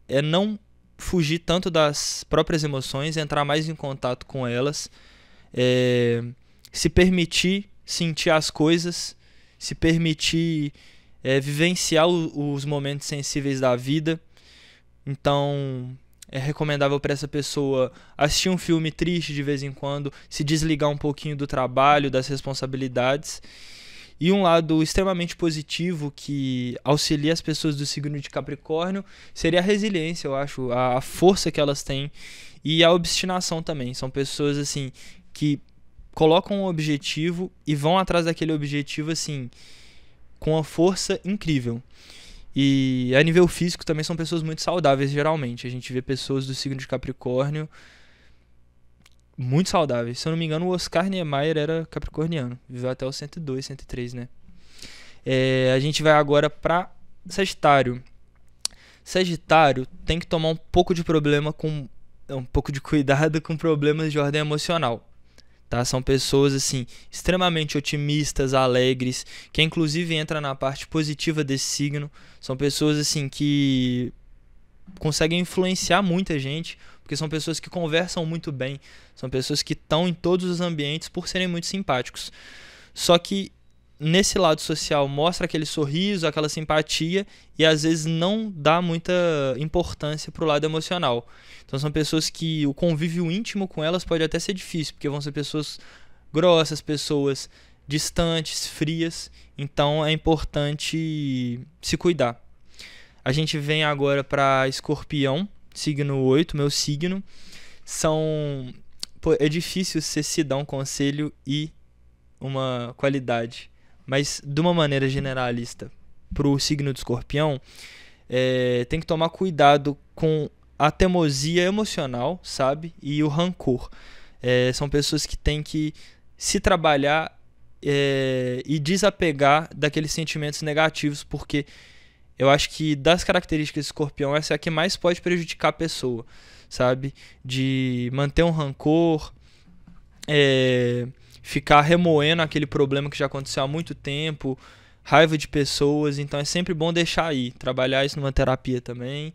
é não fugir tanto das próprias emoções, entrar mais em contato com elas, se permitir sentir as coisas, se permitir vivenciar os momentos sensíveis da vida. Então, é recomendável para essa pessoa assistir um filme triste de vez em quando, se desligar um pouquinho do trabalho, das responsabilidades. E um lado extremamente positivo que auxilia as pessoas do signo de Capricórnio seria a resiliência, eu acho, a força que elas têm e a obstinação também. São pessoas assim que colocam um objetivo e vão atrás daquele objetivo assim com uma força incrível. E a nível físico também são pessoas muito saudáveis, geralmente. A gente vê pessoas do signo de Capricórnio muito saudáveis. Se eu não me engano, o Oscar Niemeyer era capricorniano. Viveu até os 102, 103, né? A gente vai agora para Sagitário. Sagitário tem que tomar um pouco de cuidado com problemas de ordem emocional. Tá? São pessoas assim extremamente otimistas, alegres, que inclusive entra na parte positiva desse signo. São pessoas assim que conseguem influenciar muita gente, porque são pessoas que conversam muito bem, são pessoas que estão em todos os ambientes por serem muito simpáticos. Só que nesse lado social mostra aquele sorriso, aquela simpatia e às vezes não dá muita importância pro lado emocional. Então são pessoas que o convívio íntimo com elas pode até ser difícil, porque vão ser pessoas grossas, pessoas distantes, frias. Então é importante se cuidar. A gente vem agora para Escorpião, signo 8, meu signo. É difícil você se dar um conselho e uma qualidade, mas de uma maneira generalista para o signo de Escorpião, tem que tomar cuidado com a teimosia emocional, sabe? E o rancor. São pessoas que têm que se trabalhar e desapegar daqueles sentimentos negativos, porque eu acho que das características de Escorpião, essa é a que mais pode prejudicar a pessoa, sabe? De manter um rancor, ficar remoendo aquele problema que já aconteceu há muito tempo, raiva de pessoas. Então é sempre bom deixar aí, trabalhar isso numa terapia também.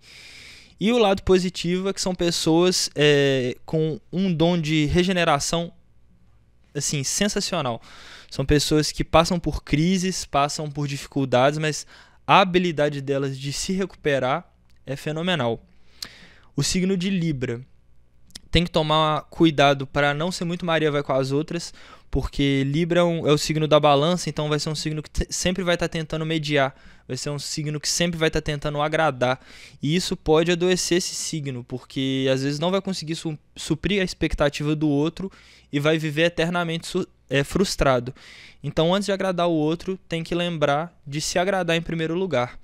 E o lado positivo é que são pessoas com um dom de regeneração assim, sensacional. São pessoas que passam por crises, passam por dificuldades, mas a habilidade delas de se recuperar é fenomenal. O signo de Libra tem que tomar cuidado para não ser muito Maria vai com as outras, porque Libra é o signo da balança, então vai ser um signo que sempre vai estar tentando mediar, vai ser um signo que sempre vai estar tentando agradar, e isso pode adoecer esse signo, porque às vezes não vai conseguir suprir a expectativa do outro e vai viver eternamente frustrado. Então, antes de agradar o outro, tem que lembrar de se agradar em primeiro lugar.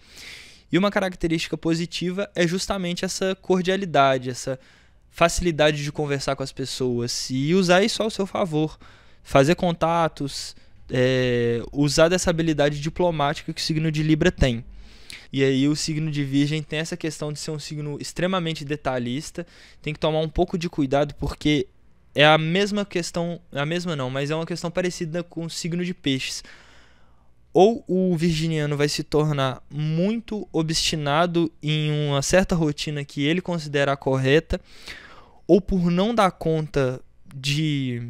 E uma característica positiva é justamente essa cordialidade, essa facilidade de conversar com as pessoas e usar isso ao seu favor. Fazer contatos, usar dessa habilidade diplomática que o signo de Libra tem. E aí o signo de Virgem tem essa questão de ser um signo extremamente detalhista. Tem que tomar um pouco de cuidado, porque é a mesma questão, mas é uma questão parecida com o signo de Peixes. Ou o virginiano vai se tornar muito obstinado em uma certa rotina que ele considera correta, ou por não dar conta de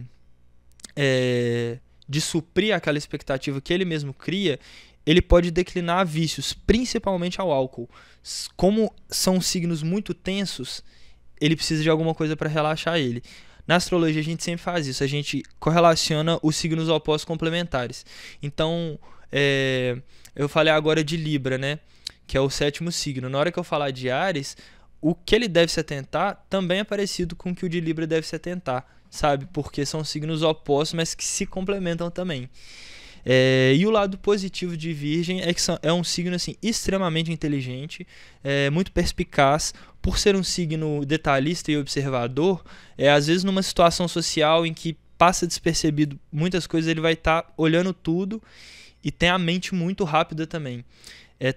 suprir aquela expectativa que ele mesmo cria, ele pode declinar a vícios, principalmente ao álcool. Como são signos muito tensos, ele precisa de alguma coisa para relaxar ele. Na astrologia a gente sempre faz isso, a gente correlaciona os signos opostos complementares. Então, eu falei agora de Libra, né, que é o 7º signo. Na hora que eu falar de Áries, o que ele deve se atentar também é parecido com o que o de Libra deve se atentar, sabe? Porque são signos opostos, mas que se complementam também. E o lado positivo de Virgem é que é um signo assim, extremamente inteligente, muito perspicaz. Por ser um signo detalhista e observador, às vezes numa situação social em que passa despercebido muitas coisas, ele vai estar olhando tudo e tem a mente muito rápida também.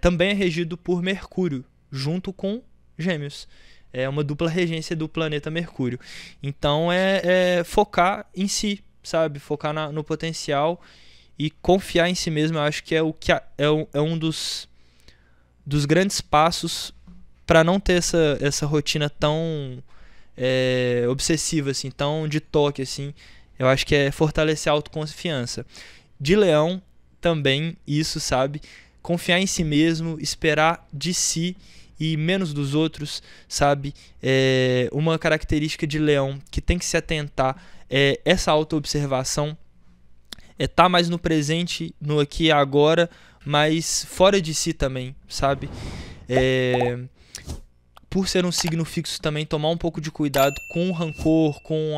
Também é regido por Mercúrio, junto com Gêmeos. é uma dupla regência do planeta Mercúrio. Então é focar em si, sabe? Focar no potencial e confiar em si mesmo. Eu acho que é um dos grandes passos para não ter essa rotina tão obsessiva, assim, tão de toque, assim. Eu acho que é fortalecer a autoconfiança. De Leão também isso, sabe? Confiar em si mesmo, esperar de si e menos dos outros, sabe? Uma característica de Leão que tem que se atentar é essa autoobservação, estar mais no presente, no aqui e agora, mas fora de si também, sabe? Por ser um signo fixo também, tomar um pouco de cuidado com o rancor, com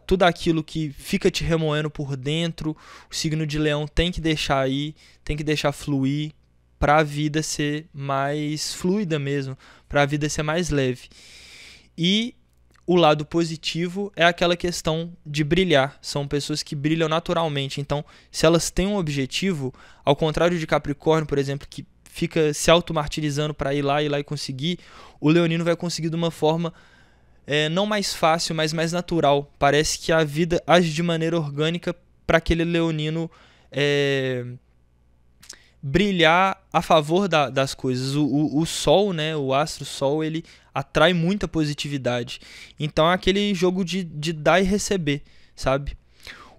tudo aquilo que fica te remoendo por dentro. O signo de Leão tem que deixar aí, tem que deixar fluir para a vida ser mais fluida mesmo, para a vida ser mais leve. E o lado positivo é aquela questão de brilhar. São pessoas que brilham naturalmente. Então, se elas têm um objetivo, ao contrário de Capricórnio, por exemplo, que fica se automartirizando para ir lá e conseguir, o leonino vai conseguir de uma forma não mais fácil, mas mais natural. Parece que a vida age de maneira orgânica para aquele leonino brilhar a favor das coisas. O Sol, né, o astro Sol, ele atrai muita positividade. Então é aquele jogo de dar e receber, sabe?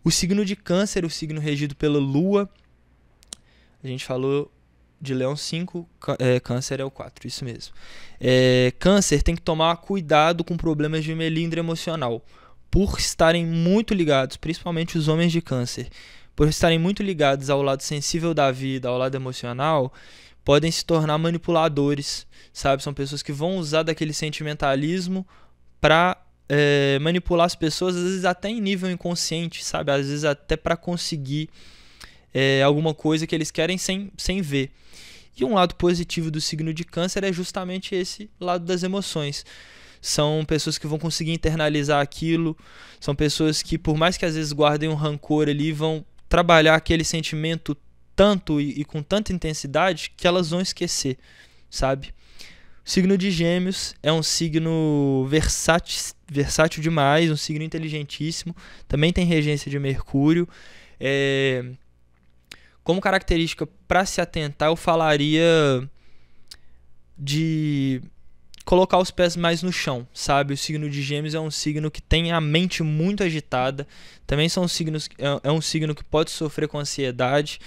O signo de Câncer, o signo regido pela Lua, a gente falou de Leão 5, Câncer é o 4, isso mesmo. Câncer tem que tomar cuidado com problemas de melindre emocional, por estarem muito ligados, principalmente os homens de Câncer, por estarem muito ligados ao lado sensível da vida, ao lado emocional, podem se tornar manipuladores, sabe? São pessoas que vão usar daquele sentimentalismo para manipular as pessoas, às vezes até em nível inconsciente, sabe? Às vezes até para conseguir alguma coisa que eles querem sem ver. E um lado positivo do signo de Câncer é justamente esse lado das emoções. São pessoas que vão conseguir internalizar aquilo, são pessoas que, por mais que às vezes guardem um rancor ali, vão trabalhar aquele sentimento tanto e com tanta intensidade que elas vão esquecer, sabe? O signo de Gêmeos é um signo versátil demais, um signo inteligentíssimo, também tem regência de Mercúrio. Como característica para se atentar, eu falaria de colocar os pés mais no chão, sabe? O signo de Gêmeos é um signo que tem a mente muito agitada. Também é um signo que pode sofrer com ansiedade.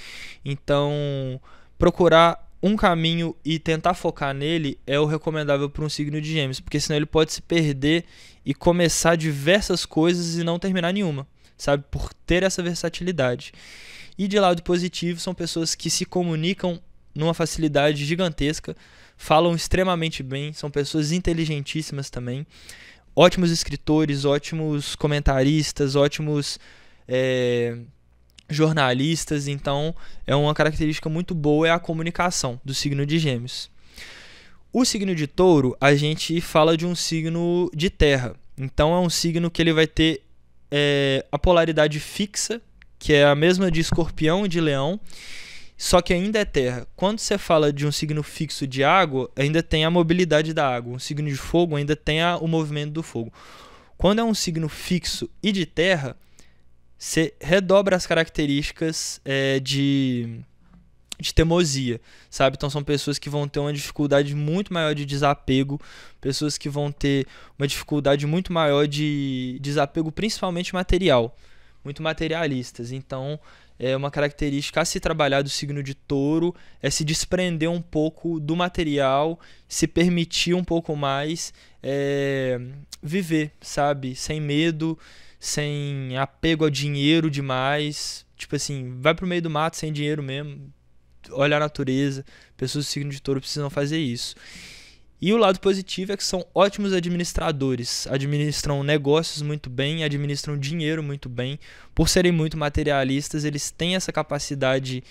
Então, procurar um caminho e tentar focar nele é o recomendável para um signo de Gêmeos, porque senão ele pode se perder e começar diversas coisas e não terminar nenhuma, sabe? Por ter essa versatilidade. E de lado positivo, são pessoas que se comunicam numa facilidade gigantesca, falam extremamente bem, são pessoas inteligentíssimas também, ótimos escritores, ótimos comentaristas, ótimos jornalistas. Então é uma característica muito boa, é a comunicação do signo de Gêmeos. O signo de Touro, a gente fala de um signo de terra. Então é um signo que ele vai ter a polaridade fixa, que é a mesma de Escorpião e de Leão, só que ainda é terra. Quando você fala de um signo fixo de água, ainda tem a mobilidade da água. Um signo de fogo ainda tem o movimento do fogo. Quando é um signo fixo e de terra, você redobra as características de teimosia, sabe? Então são pessoas que vão ter uma dificuldade muito maior de desapego, pessoas que vão ter uma dificuldade muito maior de desapego, principalmente material, muito materialistas. Então é uma característica a se trabalhar do signo de Touro, é se desprender um pouco do material, se permitir um pouco mais viver, sabe? Sem medo, sem apego ao dinheiro demais. Tipo assim, vai pro meio do mato sem dinheiro mesmo, olha a natureza. Pessoas do signo de Touro precisam fazer isso. E o lado positivo é que são ótimos administradores, administram negócios muito bem, administram dinheiro muito bem. Por serem muito materialistas, eles têm essa capacidade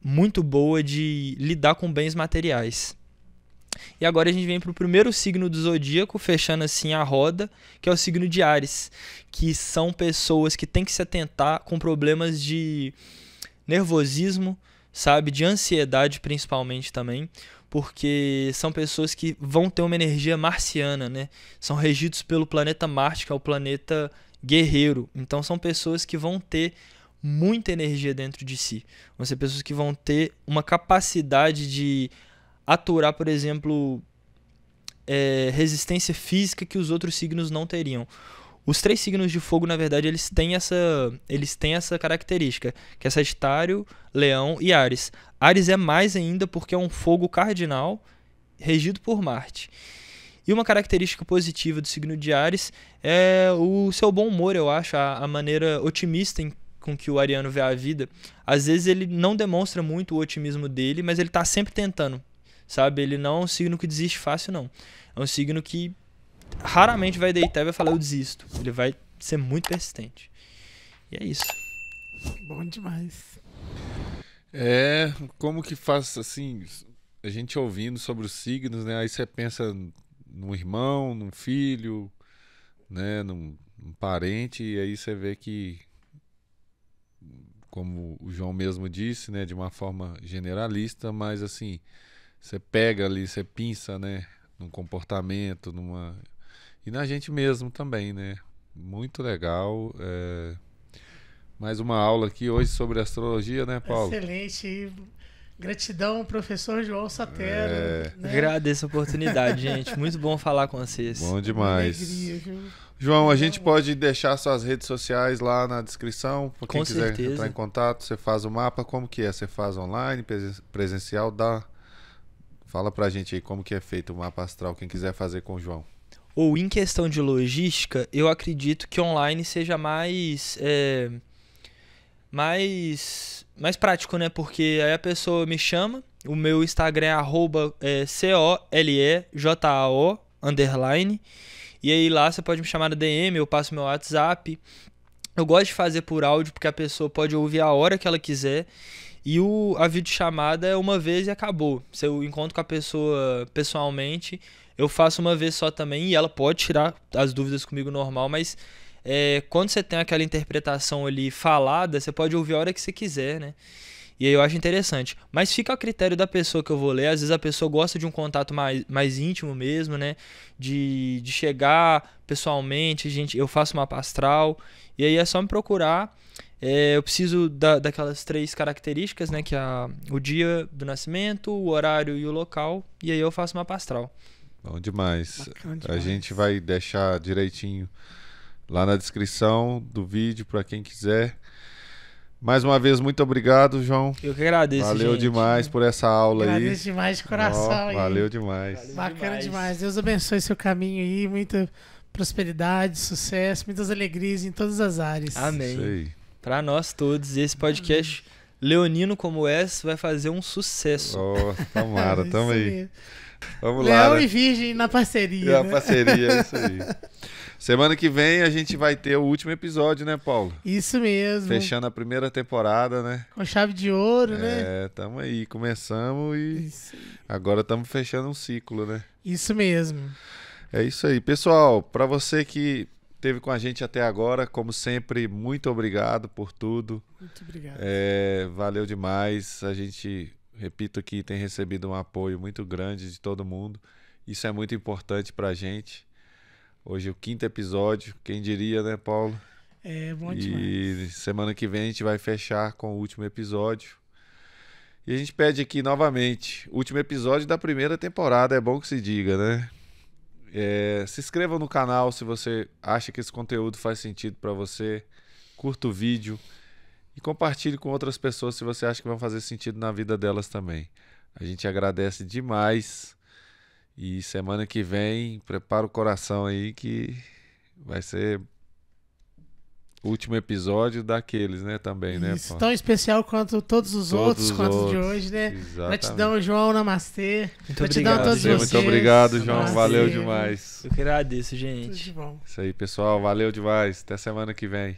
muito boa de lidar com bens materiais. E agora a gente vem para o primeiro signo do zodíaco, fechando assim a roda, que é o signo de Áries, que são pessoas que têm que se atentar com problemas de nervosismo, sabe, de ansiedade principalmente também, porque são pessoas que vão ter uma energia marciana, né? São regidos pelo planeta Marte, que é o planeta guerreiro. Então são pessoas que vão ter muita energia dentro de si. Vão ser pessoas que vão ter uma capacidade de aturar, por exemplo, resistência física que os outros signos não teriam. Os 3 signos de fogo, na verdade, eles têm essa característica, que é Sagitário, Leão e Áries. Áries é mais ainda porque é um fogo cardinal regido por Marte. E uma característica positiva do signo de Áries é o seu bom humor, eu acho, a maneira otimista com que o ariano vê a vida. Às vezes ele não demonstra muito o otimismo dele, mas ele está sempre tentando, sabe? Ele não é um signo que desiste fácil, não. É um signo que raramente vai deitar e vai falar eu desisto. Ele vai ser muito persistente. E é isso. Bom demais. Como que faz, assim, a gente ouvindo sobre os signos, né? Aí você pensa num irmão, num filho, né? Num parente, e aí você vê que, como o João mesmo disse, né? De uma forma generalista, mas assim, você pega ali, você pinça, né? Num comportamento, e na gente mesmo também, né? Muito legal. Mais uma aula aqui hoje sobre astrologia, né, Paulo? Excelente. Gratidão, professor João Satero. Né? Agradeço a oportunidade, gente. Muito bom falar com vocês. Bom demais. Alegria, viu? João, a gente pode deixar suas redes sociais lá na descrição. Para quem quiser certeza. Entrar em contato, você faz o mapa. Como que é? Você faz online, presencial? Fala pra gente aí como que é feito o mapa astral, quem quiser fazer com o João. Ou em questão de logística, eu acredito que online seja mais prático, né? Porque aí a pessoa me chama, o meu Instagram é COLEJAO _, e aí lá você pode me chamar na DM, eu passo meu WhatsApp. Eu gosto de fazer por áudio porque a pessoa pode ouvir a hora que ela quiser. E a videochamada é uma vez e acabou. Se eu encontro com a pessoa pessoalmente, eu faço uma vez só também, e ela pode tirar as dúvidas comigo normal, mas quando você tem aquela interpretação ali falada, você pode ouvir a hora que você quiser, né? E aí eu acho interessante. Mas fica a critério da pessoa que eu vou ler. Às vezes a pessoa gosta de um contato mais íntimo mesmo, né? De chegar pessoalmente, eu faço mapa astral. E aí é só me procurar. Eu preciso daquelas 3 características, né? Que é o dia do nascimento, o horário e o local. E aí eu faço mapa astral. Bom demais. Bacana demais. A gente vai deixar direitinho lá na descrição do vídeo para quem quiser. Mais uma vez, muito obrigado, João. Eu que agradeço, Valeu gente. demais por essa aula aí. Agradeço demais de coração. Valeu demais. Valeu. Bacana demais. Deus abençoe seu caminho aí. Muita prosperidade, sucesso, muitas alegrias em todas as áreas. Amém. Isso aí. Para nós todos, esse podcast leonino como esse vai fazer um sucesso. Tomara, Isso tamo aí. mesmo. Vamos Leão lá, né? e Virgem na parceria. É a né? parceria, é isso aí. Semana que vem a gente vai ter o último episódio, né, Paulo? Isso mesmo. Fechando a primeira temporada, né? Com chave de ouro, né? Tamo aí. Começamos e Isso. agora estamos fechando um ciclo, né? Isso mesmo. É isso aí. Pessoal, para você que esteve com a gente até agora, como sempre, muito obrigado por tudo. Muito obrigado. Valeu demais. A gente, repito aqui, tem recebido um apoio muito grande de todo mundo. Isso é muito importante pra gente. Hoje é o 5º episódio, quem diria, né, Paulo? Bom demais. E semana que vem a gente vai fechar com o último episódio. E a gente pede aqui novamente, último episódio da primeira temporada, é bom que se diga, né? Se inscreva no canal se você acha que esse conteúdo faz sentido para você. Curta o vídeo e compartilhe com outras pessoas se você acha que vai fazer sentido na vida delas também. A gente agradece demais. E semana que vem, prepara o coração aí que vai ser o último episódio daqueles, né? Também, né, Isso, Paulo? tão especial quanto todos os outros, quanto o de hoje, né? Exatamente. Gratidão, João, namastê. Muito Gratidão obrigado, a todos gente. vocês. Muito obrigado, João. Namastê. Valeu demais. Eu que agradeço, Tudo gente. de bom. Isso aí, pessoal. Valeu demais. Até semana que vem.